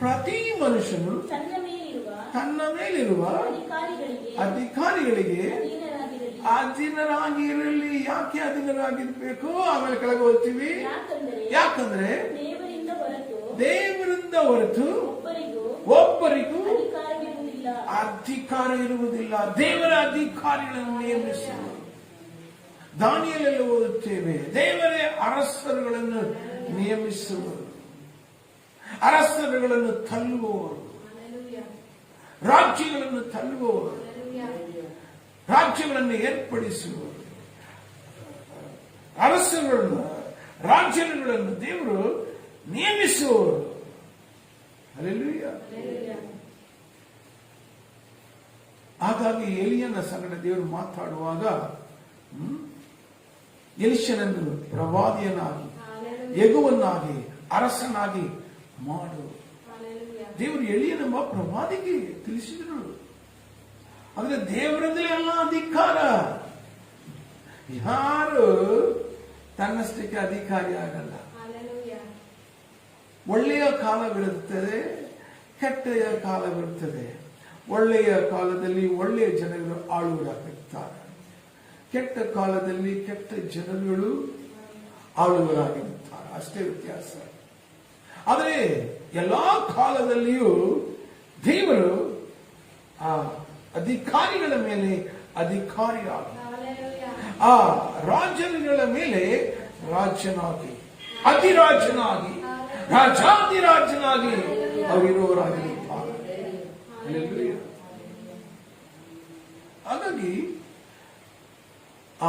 ಪ್ರತಿ ಮನುಷ್ಯನು ತನ್ನ ಮೇಲಿರುವ ಅಧಿಕಾರಿಗಳಿಗೆ ಅಧೀನರಾಗಿರಲಿ. ಯಾಕೆ ಅಧೀನರಾಗಿರ್ಬೇಕು? ಆಮೇಲೆ ಕೆಳಗೆ ಓದ್ತೀವಿ. ಯಾಕಂದ್ರೆ ದೇವರಿಂದ ಹೊರತು ಒಬ್ಬರಿಗೂ ಅಧಿಕಾರ ಇರುವುದಿಲ್ಲ. ದೇವರ ಅಧಿಕಾರಿಗಳನ್ನು ನೇಮಿಸುವರು. ದಾನಿಯೇಲಲ್ಲಿ ಓದುತ್ತೇವೆ, ದೇವರೇ ಅರಸರುಗಳನ್ನು ನಿಯಮಿಸುವರು, ಅರಸರುಗಳನ್ನು ತಳ್ಳುವವರು, ರಾಜ್ಯಗಳನ್ನು ತಳ್ಳುವವರು, ರಾಜ್ಯಗಳನ್ನು ಏರ್ಪಡಿಸುವರು, ಅರಸರುಗಳನ್ನು ರಾಜ್ಯಗಳನ್ನು ದೇವರು ನೇಮಿಸುವವರು. ಹಲ್ಲೆಲೂಯಾ. ಹಾಗಾಗಿ ಎಲಿಯನ ಸಂಗಡ ದೇವರು ಮಾತಾಡುವಾಗ ಎಲಿಷನನ್ನು ಪ್ರವಾದಿಯನಾಗಿ, ಯೆಹೋವನಾಗಿ, ಅರಸನಾಗಿ ಮಾಡು. ದೇವರು ಎಲಿಯನೆಂಬ ಪ್ರವಾದಿಗೆ ತಿಳಿಸಿದರು. ಆದ್ರೆ ದೇವರದೇ ಎಲ್ಲ ಅಧಿಕಾರ. ಯಾರು ತನ್ನಷ್ಟಕ್ಕೆ ಅಧಿಕಾರಿ ಆಗಲ್ಲ. ಒಳ್ಳೆಯ ಕಾಲವಿರುತ್ತದೆ, ಕೆಟ್ಟೆಯ ಕಾಲವಿರುತ್ತದೆ. ಒಳ್ಳೆಯ ಕಾಲದಲ್ಲಿ ಒಳ್ಳೆಯ ಜನಗಳು ಆಳುವರಾಗಿರುತ್ತಾರೆ, ಕೆಟ್ಟ ಕಾಲದಲ್ಲಿ ಕೆಟ್ಟ ಜನಗಳು ಆಳುವರಾಗಿರುತ್ತಾರೆ. ಅಷ್ಟೇ ವ್ಯತ್ಯಾಸ. ಆದರೆ ಎಲ್ಲಾ ಕಾಲದಲ್ಲಿಯೂ ದೇವರು ಆ ಅಧಿಕಾರಿಗಳ ಮೇಲೆ ಅಧಿಕಾರಿಯಾಗಿ, ಆ ರಾಜರುಗಳ ಮೇಲೆ ರಾಜನಾಗಿ, ಅಧಿರಾಜನಾಗಿ, ರಾಜಾಧಿರಾಜನಾಗಿ ಅವರಿರುವವರಾಗಿರುತ್ತಾರೆ. Hallelujah. ಹಾಗಾಗಿ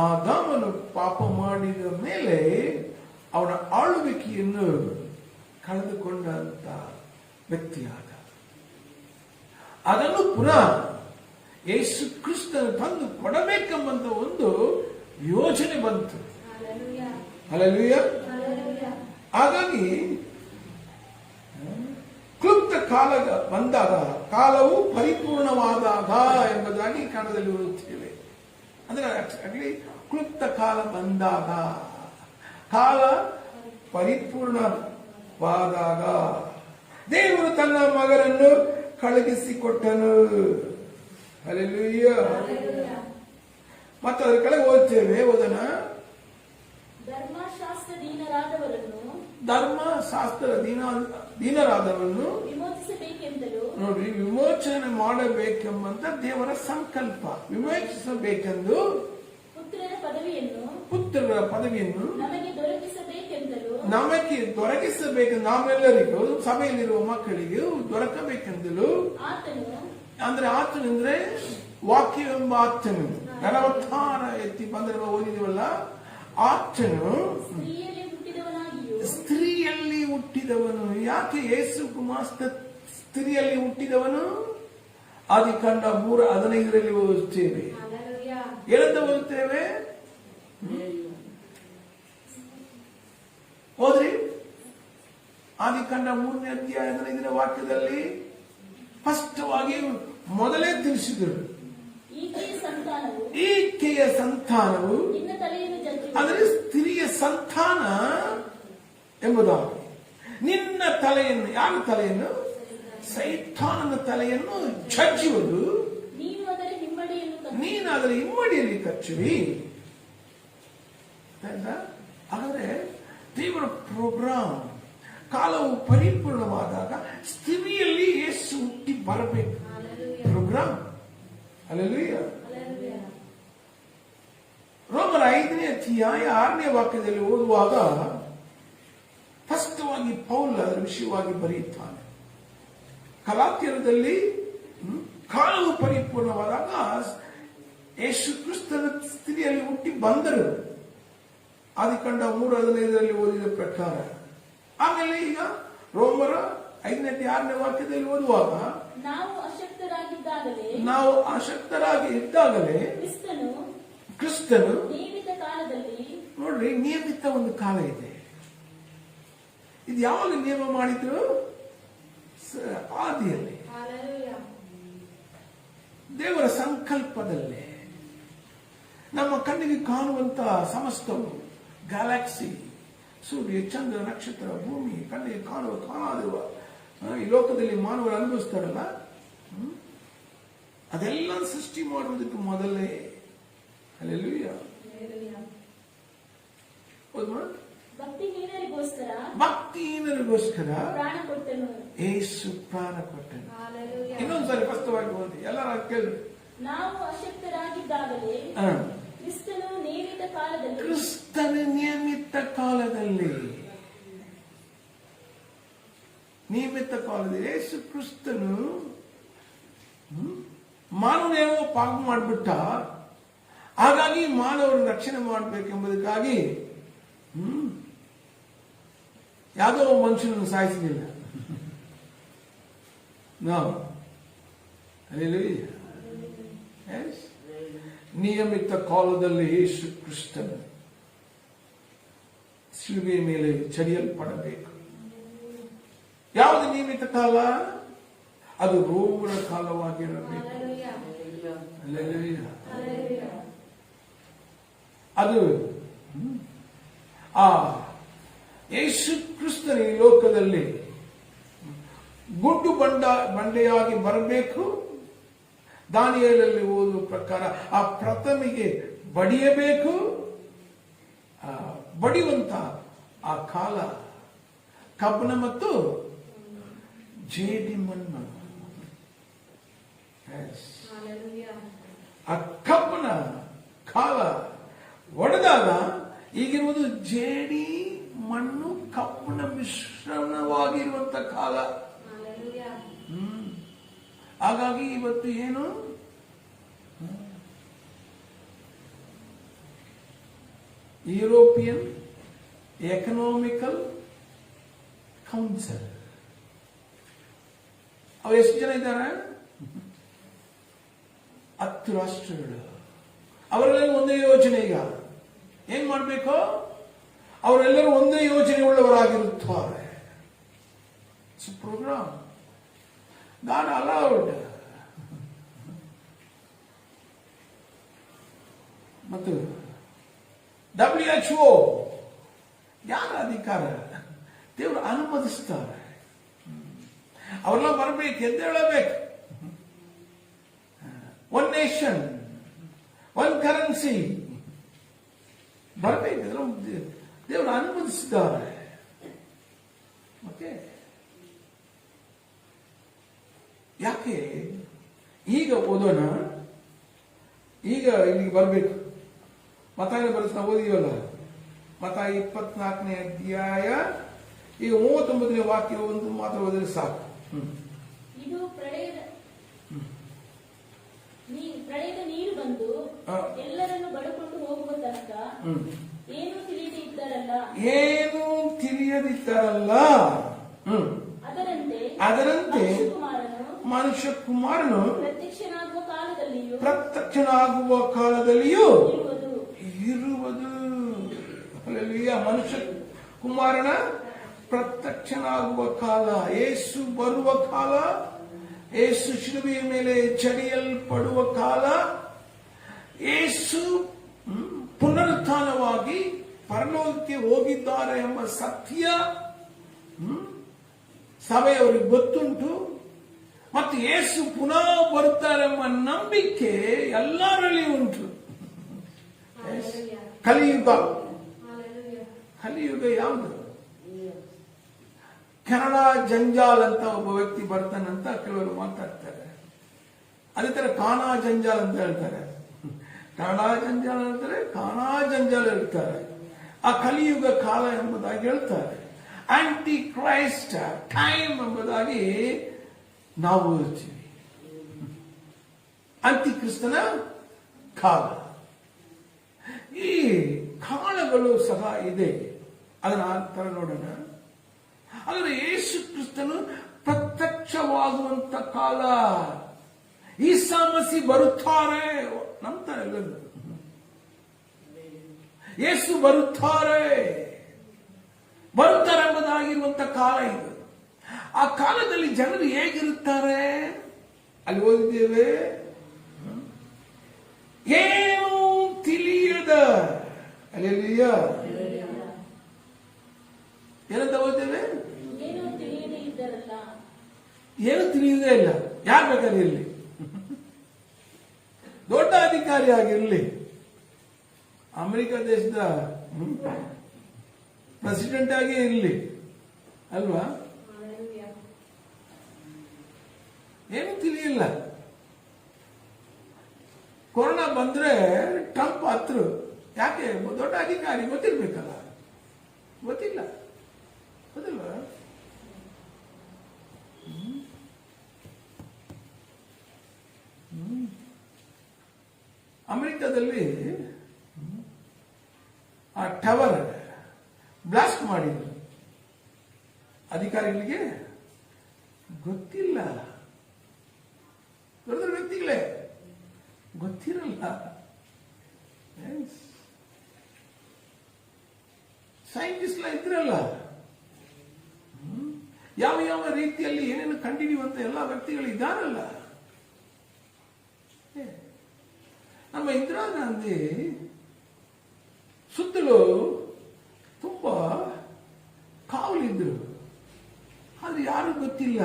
ಆದಾಮನು ಪಾಪ ಮಾಡಿದ ಮೇಲೆ ಅವನ ಆಳ್ವಿಕೆಯನ್ನು ಕಳೆದುಕೊಂಡಂತ ವ್ಯಕ್ತಿಯಾದ. ಅದನ್ನು ಪುನಃ ಯೇಸು ಕ್ರಿಸ್ತನು ತಂದು ಕೊಡಬೇಕೆಂಬಂತ ಒಂದು ಯೋಚನೆ ಬಂತು. ಹಲ್ಲೆಲೂಯಾ. ಹಾಗಾಗಿ ಕ್ಲುಪ್ತ ಕಾಲ ಬಂದಾಗ, ಕಾಲವು ಪರಿಪೂರ್ಣವಾದಾಗ ಎಂಬುದಾಗಿ ಕನ್ನಡದಲ್ಲಿ ಓದುತ್ತೇವೆ. ಅಂದ್ರೆ ಆಕ್ಚುಲಿ ಕ್ಲುಪ್ತ ಕಾಲ ಬಂದಾಗ, ಕಾಲ ಪರಿಪೂರ್ಣವಾದಾಗ ದೇವರು ತನ್ನ ಮಗನನ್ನು ಕಳುಹಿಸಿಕೊಟ್ಟನು. ಹಲ್ಲೆಲೂಯಾ. ಮತ್ತೆ ಅದರ ಕೆಳಗೆ ಓದ್ತೇವೆ, ಓದೋಣ. ಧರ್ಮಶಾಸ್ತ್ರ ದೀನರಾದವರನ್ನು ವಿಮೋಚಿಸಬೇಕೆಂದಲೂ, ನೋಡ್ರಿ, ವಿಮೋಚನೆ ಮಾಡಬೇಕೆಂಬಂತ ದೇವರ ಸಂಕಲ್ಪ. ವಿಮೋಚಿಸಬೇಕೆಂದು ಪುತ್ರರ ಪದವಿಯನ್ನು ನಮಗೆ ದೊರಕಿಸಬೇಕೆಂದು, ನಾವೆಲ್ಲರಿಗೂ ಸಭೆಯಲ್ಲಿರುವ ಮಕ್ಕಳಿಗೆ ದೊರಕಬೇಕೆಂದಲೂ, ಅಂದ್ರೆ ಆತನಂದ್ರೆ ವಾಕ್ಯವೆಂಬ ಆತನು, ನಲವತ್ತಾರ ಎತ್ತಿ ಬಂದರೆ ಓದಿದವಲ್ಲ, ಆತನು ಸ್ತ್ರೀಯಲ್ಲಿ ಹುಟ್ಟಿದವನು. ಯಾಕೆ ಯೇಸು ಕುಮಾರ್ ಸ್ತ್ರೀಯಲ್ಲಿ ಹುಟ್ಟಿದವನು? ಆದಿಕಾಂಡ 3:15 ಓದುತ್ತೇವೆ. ಏನಂತ ಓದುತ್ತೇವೆ? ಹೋದ್ರಿ ಆದಿಕಾಂಡ 3ನೇ ಅಧ್ಯಾಯ 15ನೇ ವಾಕ್ಯದಲ್ಲಿ ಸ್ಪಷ್ಟವಾಗಿ ಮೊದಲೇ ತಿಳಿಸಿದರು, ಈಕೆಯ ಸಂತಾನವು ಅಂದರೆ ಸ್ತ್ರೀಯ ಸಂತಾನ ಎಂಬುದಾಗಿ ನಿನ್ನ ತಲೆಯನ್ನು, ಯಾರ ತಲೆಯನ್ನು? ಸೈತಾನನ ತಲೆಯನ್ನು ಚಚ್ಚುವುದು, ನೀನು ಅದರ ಹಿಮ್ಮಡಿಯಲ್ಲಿ ಕಚ್ಚುವಿ. ಹಾಗಾದ್ರೆ ದೇವರ ಪ್ರೋಗ್ರಾಮ್, ಕಾಲವು ಪರಿಪೂರ್ಣವಾದಾಗ ಸ್ತ್ರೀಯಲ್ಲಿ ಯೇಸು ಹುಟ್ಟಿ ಬರಬೇಕು. ಪ್ರೋಗ್ರಾಮ್. ಹಲ್ಲೆಲೂಯಾ. ರೋಮರ 5ನೇ ಅಧ್ಯಾಯ 6ನೇ ವಾಕ್ಯದಲ್ಲಿ ಓದುವಾಗ ಸ್ಪಷ್ಟವಾಗಿ ಪೌಲ್ ಅದರ ವಿಷಯವಾಗಿ ಬರೆಯುತ್ತಾನೆ. ಗಲಾತ್ಯರಲ್ಲಿ ಕಾಲವು ಪರಿಪೂರ್ಣವಾದಾಗ ಯೇಸು ಕ್ರಿಸ್ತನ ಸ್ತ್ರೀಯಲ್ಲಿ ಹುಟ್ಟಿ ಬಂದರು. ಆದಿಕಾಂಡ 3:15 ಓದಿದ ಪ್ರಕಾರ. ಆಮೇಲೆ ಈಗ ರೋಮರ 5ನೇ ಅಧ್ಯಾಯ 6ನೇ ವಾಕ್ಯದಲ್ಲಿ ಓದುವಾಗ ನಾವು ಅಶಕ್ತರಾಗಿ ಇದ್ದಾಗಲೇ ಕ್ರಿಸ್ತನು ನೋಡ್ರಿ, ನಿಯಮಿತ ಒಂದು ಕಾಲ ಇದೆ. ಇದು ಯಾವಾಗ ನಿಯಮ ಮಾಡಿದ್ರು? ಆದಿಯಲ್ಲಿ, ದೇವರ ಸಂಕಲ್ಪದಲ್ಲೇ. ನಮ್ಮ ಕಣ್ಣಿಗೆ ಕಾಣುವಂತ ಸಮಸ್ತವು, ಗ್ಯಾಲಕ್ಸಿ, ಸೂರ್ಯ, ಚಂದ್ರ, ನಕ್ಷತ್ರ, ಭೂಮಿ, ಕಣ್ಣಿಗೆ ಕಾಣಾದಿರುವ ಈ ಲೋಕದಲ್ಲಿ ಮಾನವರು ಅನುಭವಿಸ್ತಾರಲ್ಲ, ಅದೆಲ್ಲ ಸೃಷ್ಟಿ ಮಾಡುವುದಕ್ಕೆ ಮೊದಲೇ. ಹಲ್ಲೆಲೂಯಾ. ಭಕ್ತಿಹೀನರಿಗೋಸ್ಕರ ಯೇಸು ಪ್ರಾಣ ಕೊಟ್ಟನು. ಇನ್ನೊಂದ್ಸರಿ ಸ್ಪಷ್ಟವಾಗಿ ಓದಿ, ಎಲ್ಲರ ಕೇಳಿ. ನಾವು ಅಶಕ್ತರಾಗಿದ್ದಾಗಲೇ ಕ್ರಿಸ್ತನ ನಿಯಮಿತ ಕಾಲದಲ್ಲಿ ಯೇಸು ಕ್ರಿಸ್ತನು ಮಾನವನೇನೋ ಪಾಪ ಮಾಡಿಬಿಟ್ಟ. ಹಾಗಾಗಿ ಮಾನವರನ್ನು ರಕ್ಷಣೆ ಮಾಡಬೇಕೆಂಬುದಕ್ಕಾಗಿ ಯಾವುದೋ ಮನುಷ್ಯನನ್ನು ಸಾಯಿಸಲಿಲ್ಲ. ನಾವು ನಿಯಮಿತ ಕಾಲದಲ್ಲಿ ಯೇಸು ಕ್ರಿಸ್ತನು ಶಿಲುಬೆಯ ಮೇಲೆ ಚಡಿಯಲ್ಪಡಬೇಕು. ಯಾವುದು ನಿಯಮಿತ ಕಾಲ? ಅದು ರೋಮರ ಕಾಲವಾಗಿರಬೇಕು. ಅದು ಆ ಯೇಸು ಕ್ರಿಸ್ತನ ಈ ಲೋಕದಲ್ಲಿ ಗುಡ್ಡು ಬಂಡೆಯಾಗಿ ಬರಬೇಕು. ದಾನಿಯೇಲಲ್ಲಿ ಓದುವ ಪ್ರಕಾರ ಆ ಪ್ರಥಮಿಗೆ ಬಡಿಯಬೇಕು. ಬಡಿಯುವಂತ ಆ ಕಾಲ ಕಬ್ಬನ ಮತ್ತು ಜೇಡಿ ಮಣ್ಣು. ಆ ಕಬ್ಬನ ಕಾಲ ಒಡೆದಾಗ ಈಗಿರುವುದು ಜೇಡಿ ಮಣ್ಣು ಕಬ್ಬನ ಮಿಶ್ರಣವಾಗಿರುವಂತ ಕಾಲ. ಹಾಗಾಗಿ ಇವತ್ತು ಏನು ಯುರೋಪಿಯನ್ ಎಕನಾಮಿಕಲ್ ಕೌನ್ಸಿಲ್, ಅವ್ರು ಎಷ್ಟು ಜನ ಇದ್ದಾರೆ? 10 ರಾಷ್ಟ್ರಗಳು. ಅವರೆಲ್ಲ ಒಂದೇ ಯೋಚನೆ. ಈಗ ಏನ್ ಮಾಡಬೇಕು? ಅವರೆಲ್ಲರೂ ಒಂದೇ ಯೋಚನೆ ಉಳ್ಳವರಾಗಿರುತ್ತಾರೆ. Program God allowed. ಮತ್ತು WHO ಯಾರ ಅಧಿಕಾರ? ದೇವರು ಅನುಮತಿಸ್ತಾರೆ. ಅವರೆಲ್ಲ ಬರಬೇಕು, ಎದ್ದೇಳಬೇಕು. ಒನ್ ನೇಷನ್, ಒನ್ ಕರೆನ್ಸಿ ಬರಬೇಕು. ದೇವರು ಅನುಮತಿಸಿದ್ದಾರೆ. ಓಕೆ, ಯಾಕೆ? ಈಗ ಓದೋಣ. ಈಗ ಇಲ್ಲಿಗೆ ಬರಬೇಕು. ಮತ್ತಾಯ ಬರೆಸ್ ನಾವು ಓದಿವಲ್ಲ, ಮತ್ತಾಯ 24ನೇ ಅಧ್ಯಾಯ ಈಗ 39ನೇ ವಾಕ್ಯ ಒಂದು ಮಾತ್ರ ಓದಿದ್ರೆ ಸಾಕು. ಇದು ಪ್ರಳಯದ ನೀರು ಬಂದು ಎಲ್ಲರನ್ನು ಬಡಕೊಂಡು ಹೋಗುವ ತನಕ ಏನು ತಿಳಿಯದಿದ್ದಾರಲ್ಲ, ಅದರಂತೆ ಮನುಷ್ಯ ಕುಮಾರನು ಪ್ರತ್ಯಕ್ಷನಾಗುವ ಕಾಲದಲ್ಲಿಯೂ ಇರುವುದು. ಮನುಷ್ಯ ಕುಮಾರನ ಪ್ರತ್ಯಕ್ಷನಾಗುವ ಕಾಲ, ಯೇಸು ಬರುವ ಕಾಲ, ಯೇಸು ಶಿಲುಬೆಯ ಮೇಲೆ ಚಡಿಯಲ್ಪಡುವ ಕಾಲ, ಯೇಸು ಪುನರುತ್ಥಾನವಾಗಿ ಪರಲೋಕಕ್ಕೆ ಹೋಗಿದ್ದಾರೆ ಎಂಬ ಸತ್ಯ ಸಭೆಯವರಿಗೆ ಗೊತ್ತುಂಟು. ಮತ್ತು ಯೇಸು ಪುನಃ ಬರುತ್ತಾರೆಂಬ ನಂಬಿಕೆ ಎಲ್ಲರಲ್ಲಿ ಉಂಟು. ಕಲಿಯುಗ ಯಾವುದು? ಕೆನಡಾ ಜಂಜಾಲ್ ಅಂತ ಒಬ್ಬ ವ್ಯಕ್ತಿ ಬರ್ತಾನಂತ ಕೆಲವರು ಮಾತಾಡ್ತಾರೆ. ಅದೇ ತರ ಕಾನಾ ಜಂಜಾಲ್ ಅಂತ ಹೇಳ್ತಾರೆ. ಕನ್ನಡ ಜಂಜಾಲ ಹೇಳ್ತಾರೆ, ಕಾನಾ ಜಂಜಾಲ ಹೇಳ್ತಾರೆ. ಆ ಕಲಿಯುಗ ಕಾಲ ಎಂಬುದಾಗಿ ಹೇಳ್ತಾರೆ. ಆಂಟಿ ಕ್ರೈಸ್ಟ್ ಟೈಮ್ ಎಂಬುದಾಗಿ ನಾವು ಓದುತ್ತೀವಿ. ಅಂತಿಕ್ರಿಸ್ತನ ಕಾಲ. ಈ ಕಾಲಗಳು ಸಹ ಇದೆ. ಅದನ್ನ ತರ ನೋಡೋಣ. ಆದರೆ ಯೇಸು ಕ್ರಿಸ್ತನು ಪ್ರತ್ಯಕ್ಷವಾಗುವಂತ ಕಾಲ. ಈಸಾ ಮಸಿ ಬರುತ್ತಾರೆ ನಂಬ್ತಾರೆ ಎಲ್ಲರೂ. ಯೇಸು ಬರುತ್ತಾರೆ ಎಂಬುದಾಗಿರುವಂತ ಕಾಲ ಇದು. ಆ ಕಾಲದಲ್ಲಿ ಜನರು ಹೇಗಿರುತ್ತಾರೆ ಅಲ್ಲಿ ಓದಿದ್ದೇವೆ. ಏನು ತಿಳಿಯದ, ಅಲ್ಲೆಲ್ಲಿಯ ಏನಂತ ಓದಿದ್ದೇವೆ? ಏನು ತಿಳಿಯದೇ ಇಲ್ಲ. ಯಾರು ಬೇಕಾದ್ರೆ ಇರಲಿ, ದೊಡ್ಡ ಅಧಿಕಾರಿ ಆಗಿರಲಿ, ಅಮೆರಿಕ ದೇಶದ ಪ್ರೆಸಿಡೆಂಟ್ ಆಗಿ ಇರಲಿ ಅಲ್ವಾ, ಏನು ತಿಳಿಯಿಲ್ಲ. ಕೊರೋನಾ ಬಂದ್ರೆ ಟ್ರಂಪ್ ಹತ್ರ ಯಾಕೆ? ದೊಡ್ಡ ಅಧಿಕಾರಿ ಗೊತ್ತಿರ್ಬೇಕಲ್ಲ, ಗೊತ್ತಿಲ್ಲ, ಗೊತ್ತಿಲ್ವಾ? ಅಮೆರಿಕದಲ್ಲಿ ಆ ಟವರ್ ಬ್ಲಾಸ್ಟ್ ಮಾಡಿದ್ರು. ಅಧಿಕಾರಿಗಳಿಗೆ ಗೊತ್ತಿಲ್ಲ, ದೊಡ್ಡ ದೊಡ್ಡ ವ್ಯಕ್ತಿಗಳೇ ಗೊತ್ತಿರಲ್ಲ. ಸೈಂಟಿಸ್ಟ್ ಇದ್ರಲ್ಲ, ಯಾವ ಯಾವ ರೀತಿಯಲ್ಲಿ ಏನೇನು ಕಂಡಿಡಿಯುವಂತ ಎಲ್ಲ ವ್ಯಕ್ತಿಗಳು ಇದ್ದಾರಲ್ಲ. ನಮ್ಮ ಇಂದಿರಾ ಗಾಂಧಿ ಸುತ್ತಲೂ ತುಂಬಾ ಕಾವಲಿದ್ರು. ಆದ್ರೆ ಯಾರು ಗೊತ್ತಿಲ್ಲ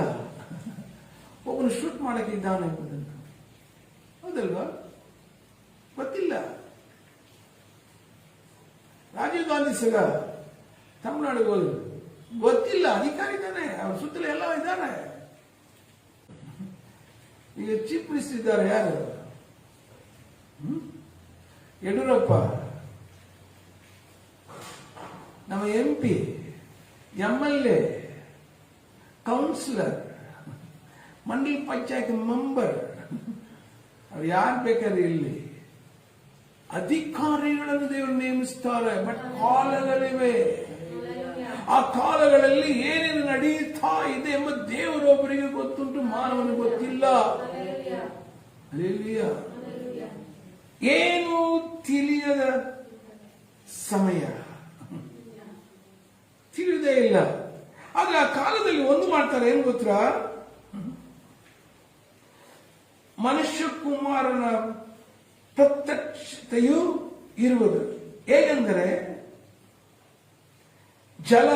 ಒಬ್ಬನು ಶೂಟ್ ಮಾಡಕ್ಕೆ ಇದ್ದಾನೆ ಎಂಬುದನ್ನು. ಹೌದಲ್ವಾ? ಗೊತ್ತಿಲ್ಲ. ರಾಜೀವ್ ಗಾಂಧಿ ಸಹ ತಮಿಳುನಾಡಿಗೆ ಹೋದ್ರು, ಗೊತ್ತಿಲ್ಲ. ಅಧಿಕಾರಿ ಇದ್ದಾನೆ, ಅವ್ರ ಸುತ್ತಲೂ ಎಲ್ಲ ಇದ್ದಾರೆ. ಈಗ ಚೀಫ್ ಮಿನಿಸ್ಟರ್ ಇದ್ದಾರೆ ಯಾರು? ಯಡಿಯೂರಪ್ಪ. ನಮ್ಮ MP, MLA, ಕೌನ್ಸಿಲರ್, ಮಂಡಲ ಪಂಚಾಯತ್ ಮೆಂಬರ್, ಅವ್ರು ಯಾರು ಬೇಕಾದ್ರೆ ಇಲ್ಲಿ ಅಧಿಕಾರಿಗಳನ್ನು ದೇವರು ನೇಮಿಸ್ತಾರೆ. ಬಟ್ ಕಾಲಗಳಿವೆ. ಆ ಕಾಲಗಳಲ್ಲಿ ಏನೇನು ನಡೆಯುತ್ತಾ ಇದೆ ಎಂಬ ದೇವರೊಬ್ಬರಿಗೆ ಗೊತ್ತುಂಟು, ಮಾನವನಿಗೆ ಗೊತ್ತಿಲ್ಲ. ಹಲ್ಲೆಲೂಯಾ. ಏನು ತಿಳಿಯದ ಸಮಯ, ತಿಳಿಯುವುದೇ ಇಲ್ಲ. ಆದ್ರೆ ಆ ಕಾಲದಲ್ಲಿ ಒಂದು ಮಾಡ್ತಾರೆ, ಏನು ಗೊತ್ತಾ? ಮನುಷ್ಯ ಕುಮಾರನ ಪ್ರತ್ಯಕ್ಷತೆಯು ಇರುವುದು. ಹೇಗೆಂದರೆ ಜಲ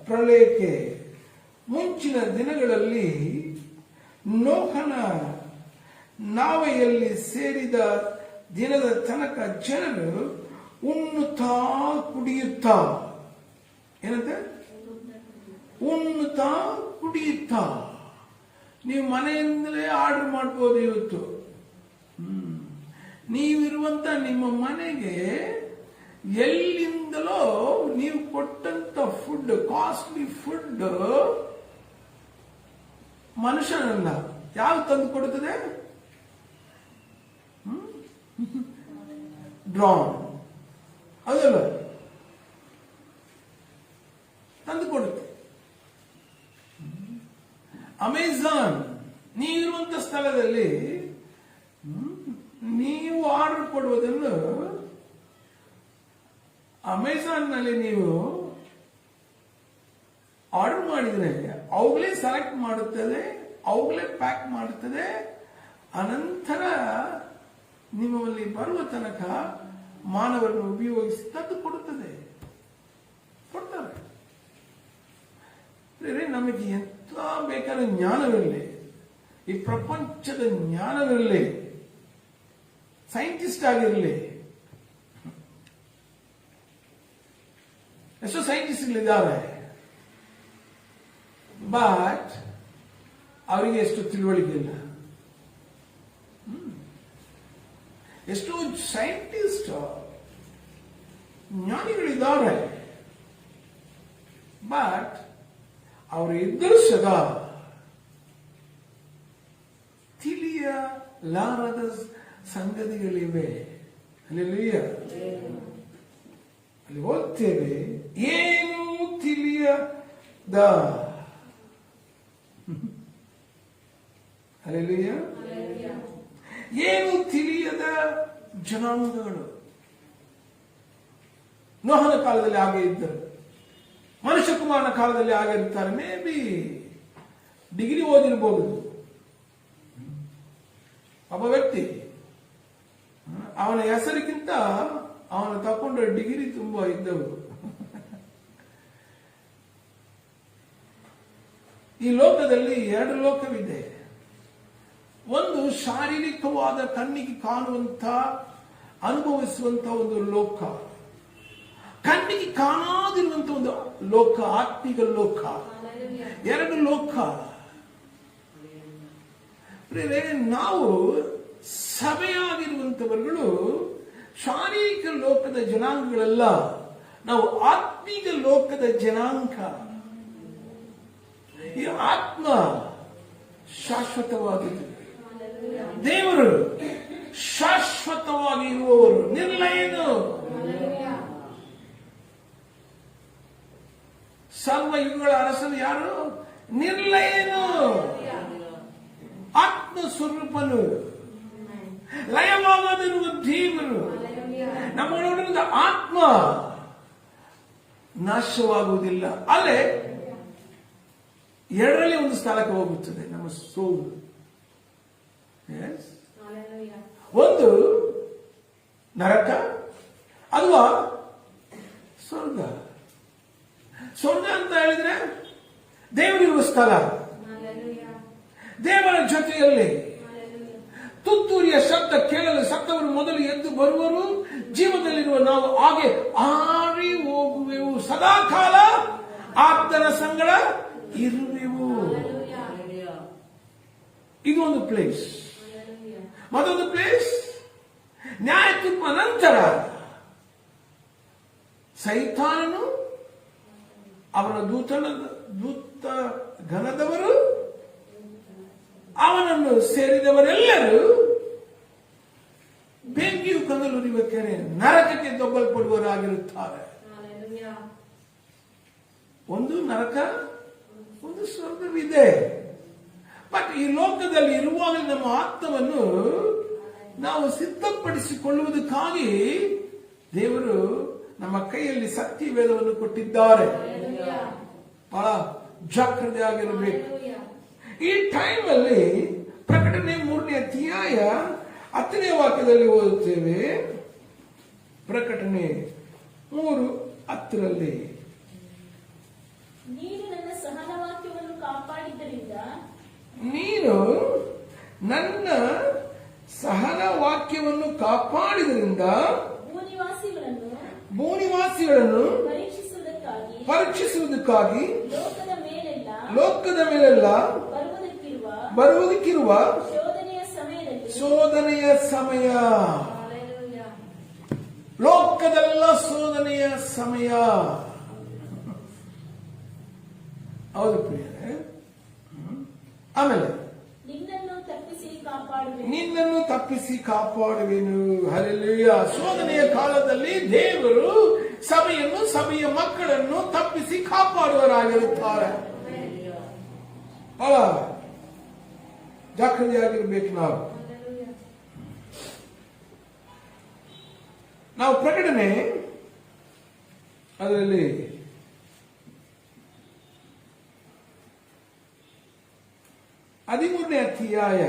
ಪ್ರಳಯಕ್ಕೆ ಮುಂಚಿನ ದಿನಗಳಲ್ಲಿ ನೋಹನ ನಾವೆಯಲ್ಲಿ ಸೇರಿದ ದಿನದ ತನಕ ಜನರು ಉಣ್ಣುತ್ತಾ ಕುಡಿಯುತ್ತಾ, ಏನಂತೆ? ಉಣ್ಣುತ್ತಾ ಕುಡಿಯುತ್ತಾ. ನೀವು ಮನೆಯಿಂದಲೇ ಆರ್ಡರ್ ಮಾಡಬಹುದು ಇವತ್ತು. ನೀವಿರುವಂತ ನಿಮ್ಮ ಮನೆಗೆ ಎಲ್ಲಿಂದಲೋ ನೀವು ಕೊಟ್ಟಂತ ಫುಡ್, ಕಾಸ್ಟ್ಲಿ ಫುಡ್ ಮನುಷ್ಯನಲ್ಲ, ಯಾರು ತಂದು ಕೊಡುತ್ತದೆ? ಡ್ರೋನ್, ಅದಲ್ಲ, ತಂದು ಕೊಡುತ್ತೆ. ಅಮೆಜಾನ್, ನೀವಿರುವಂತ ಸ್ಥಳದಲ್ಲಿ ನೀವು ಆರ್ಡರ್ ಕೊಡುವುದನ್ನು ಅಮೆಜಾನ್ ನಲ್ಲಿ ನೀವು ಆರ್ಡರ್ ಮಾಡಿದ್ರೆ ಅವುಗಳೇ ಸೆಲೆಕ್ಟ್ ಮಾಡುತ್ತದೆ, ಅವುಗಳೇ ಪ್ಯಾಕ್ ಮಾಡುತ್ತದೆ. ಅನಂತರ ನಿಮ್ಮಲ್ಲಿ ಬರುವ ತನಕ ಮಾನವರನ್ನು ಉಪಯೋಗಿಸಿ ತಂದು ಕೊಡುತ್ತದೆ, ಕೊಡ್ತಾರೆ. ನಮಗೆ ಎಂತ ಬೇಕಾದ ಜ್ಞಾನವಿರಲಿ, ಈ ಪ್ರಪಂಚದ ಜ್ಞಾನವಿರಲಿ, ಸೈಂಟಿಸ್ಟ್ ಆಗಿರಲಿ, ಎಷ್ಟೋ ಸೈಂಟಿಸ್ಟ್ಗಳಿದ್ದಾರೆ, ಬಟ್ ಅವರಿಗೆ ಎಷ್ಟು ತಿಳುವಳಿಕೆ ಇಲ್ಲ. ಎಷ್ಟೋ ಸೈಂಟಿಸ್ಟ್ ಜ್ಞಾನಿಗಳಿದ್ದಾರೆ, ಬಟ್ ಅವರು ಇದ್ದರೂ ಸದಾ ತಿಳಿಯಲಾರದ ಸಂಗತಿಗಳಿವೆ. ಹಲ್ಲೆಲೂಯಾ. ಅಲ್ಲಿ ಓದ್ತೇವೆ, ಏನು ತಿಳಿಯದ, ಹಲ್ಲೆಲೂಯಾ, ಏನು ತಿಳಿಯದ ಜನಾಂಗಗಳು. ನೋಹನ ಕಾಲದಲ್ಲಿ ಹಾಗೆ ಇದ್ದರು, ಮನುಷ್ಯ ಕುಮಾರನ ಕಾಲದಲ್ಲಿ ಹಾಗೆ ಇರ್ತಾರೆ. ಮೇ ಬಿ ಡಿಗ್ರಿ ಓದಿರಬಹುದು ಒಬ್ಬ ವ್ಯಕ್ತಿ, ಅವನ ಹೆಸರಿಗಿಂತ ಅವನು ತಕೊಂಡ ಡಿಗ್ರಿ ತುಂಬಾ ಇದ್ದವು. ಈ ಲೋಕದಲ್ಲಿ ಎರಡು ಲೋಕವಿದೆ. ಒಂದು ಶಾರೀರಿಕವಾದ ಕಣ್ಣಿಗೆ ಕಾಣುವಂತ, ಅನುಭವಿಸುವಂತ ಒಂದು ಲೋಕ, ಕಣ್ಣಿಗೆ ಕಾಣಾದಿರುವಂತ ಒಂದು ಲೋಕ, ಆತ್ಮಿಕ ಲೋಕ. ಎರಡು ಲೋಕ. ನಾವು ಸಭೆಯಾಗಿರುವಂತವರುಗಳು ಶಾರೀರಿಕ ಲೋಕದ ಜನಾಂಗಗಳಲ್ಲ, ನಾವು ಆತ್ಮಿಕ ಲೋಕದ ಜನಾಂಗ. ಈ ಆತ್ಮ ಶಾಶ್ವತವಾಗಿದೆ. ದೇವರು ಶಾಶ್ವತವಾಗಿ ಇರುವವರು, ನಿರ್ಲಯನು. ಸರ್ವ ಯುಗಗಳ ಅರಸನು ಯಾರು? ನಿರ್ಲಯನು, ಆತ್ಮ ಸ್ವರೂಪನು, ಲಯವಾಗದಿರುವ ದೇವರು. ನಮ್ಮೊಳಗಿನ ಆತ್ಮ ನಾಶವಾಗುವುದಿಲ್ಲ, ಅಲ್ಲೇ ಎರಡರಲ್ಲಿ ಒಂದು ಸ್ಥಳಕ್ಕೆ ಹೋಗುತ್ತದೆ ನಮ್ಮ ಸೋಲ್. ಒಂದು ನರಕ ಅಥವಾ ಸ್ವರ್ಗ. ಸ್ವರ್ಗ ಅಂತ ಹೇಳಿದ್ರೆ ದೇವರಿರುವ ಸ್ಥಳ, ದೇವರ ಜೊತೆಯಲ್ಲಿ. ತುತ್ತೂರಿಯ ಶಬ್ದ ಕೇಳಲು ಸತ್ತವರು ಮೊದಲು ಎದ್ದು ಬರುವರು, ಜೀವದಲ್ಲಿರುವ ನಾವು ಹಾಗೆ ಆರಿ ಹೋಗುವೆವು, ಸದಾಕಾಲ ಆಪ್ತರ ಸಂಗಡ ಇರುವೆವು. ಇದು ಒಂದು ಪ್ಲೇಸ್. ಮತ್ತೊಂದು ಪ್ಲೇಸ್, ನ್ಯಾಯ ತೀರ್ಪ ನಂತರ ಸೈತಾನನು, ಅವನ ದೂತ ಗಣದವರು ಅವನನ್ನು ಸೇರಿದವರೆಲ್ಲರೂ ಬೆಂಕಿಯು ಕನಲುರಿಬೇಕಾರೆ ನರಕಕ್ಕೆ ದೊಬ್ಬಲ್ಪಡುವವರಾಗಿರುತ್ತಾರೆ. ಒಂದು ನರಕ, ಒಂದು ಸ್ವರ್ಗವಿದೆ. ಬಟ್ ಈ ಲೋಕದಲ್ಲಿ ಇರುವಾಗ ನಮ್ಮ ಆತ್ಮವನ್ನು ನಾವು ಸಿದ್ಧಪಡಿಸಿಕೊಳ್ಳುವುದಕ್ಕಾಗಿ ದೇವರು ನಮ್ಮ ಕೈಯಲ್ಲಿ ಸತ್ಯವೇದವನ್ನು ಕೊಟ್ಟಿದ್ದಾರೆ. ಬಹಳ ಜಾಗೃತಿಯಾಗಿರಬೇಕು. ಈ ಟೈಮ್ ಅಲ್ಲಿ ಪ್ರಕಟಣೆ 3ನೇ ಅಧ್ಯಾಯ 10ನೇ ವಾಕ್ಯದಲ್ಲಿ ಓದುತ್ತೇವೆ. ಪ್ರಕಟಣೆ 3:10 ನೀನು ನನ್ನ ಸಹನ ವಾಕ್ಯವನ್ನು ಕಾಪಾಡಿದ್ದರಿಂದ, ನೀನು ನನ್ನ ಸಹನ ವಾಕ್ಯವನ್ನು ಕಾಪಾಡಿದ್ರಿಂದ ಭೂನಿವಾಸಿಗಳನ್ನು ಪರೀಕ್ಷಿಸುವುದಕ್ಕಾಗಿ ಲೋಕದ ಮೇಲೆಲ್ಲ ಬರುವುದಕ್ಕಿರುವ ಶೋಧನೆಯ ಸಮಯ. ಲೋಕದೆಲ್ಲ ಶೋಧನೆಯ ಸಮಯ. ಹೌದು ಪ್ರಿಯರೇ. ಆಮೇಲೆ ನಿನ್ನನ್ನು ತಪ್ಪಿಸಿ ಕಾಪಾಡುವೆನು. ಹಲ್ಲೆಲೂಯಾ. ಶೋಧನೆಯ ಕಾಲದಲ್ಲಿ ದೇವರು ಸಭೆಯನ್ನು, ಸಭೆಯ ಮಕ್ಕಳನ್ನು ತಪ್ಪಿಸಿ ಕಾಪಾಡುವರಾಗಿರುತ್ತಾರೆ. ಬಹಳ ಜಾಗೃತಿಯಾಗಿರ್ಬೇಕು ನಾವು ಪ್ರಕಟಣೆ ಅದರಲ್ಲಿ 13ನೇ ಅಧ್ಯಾಯ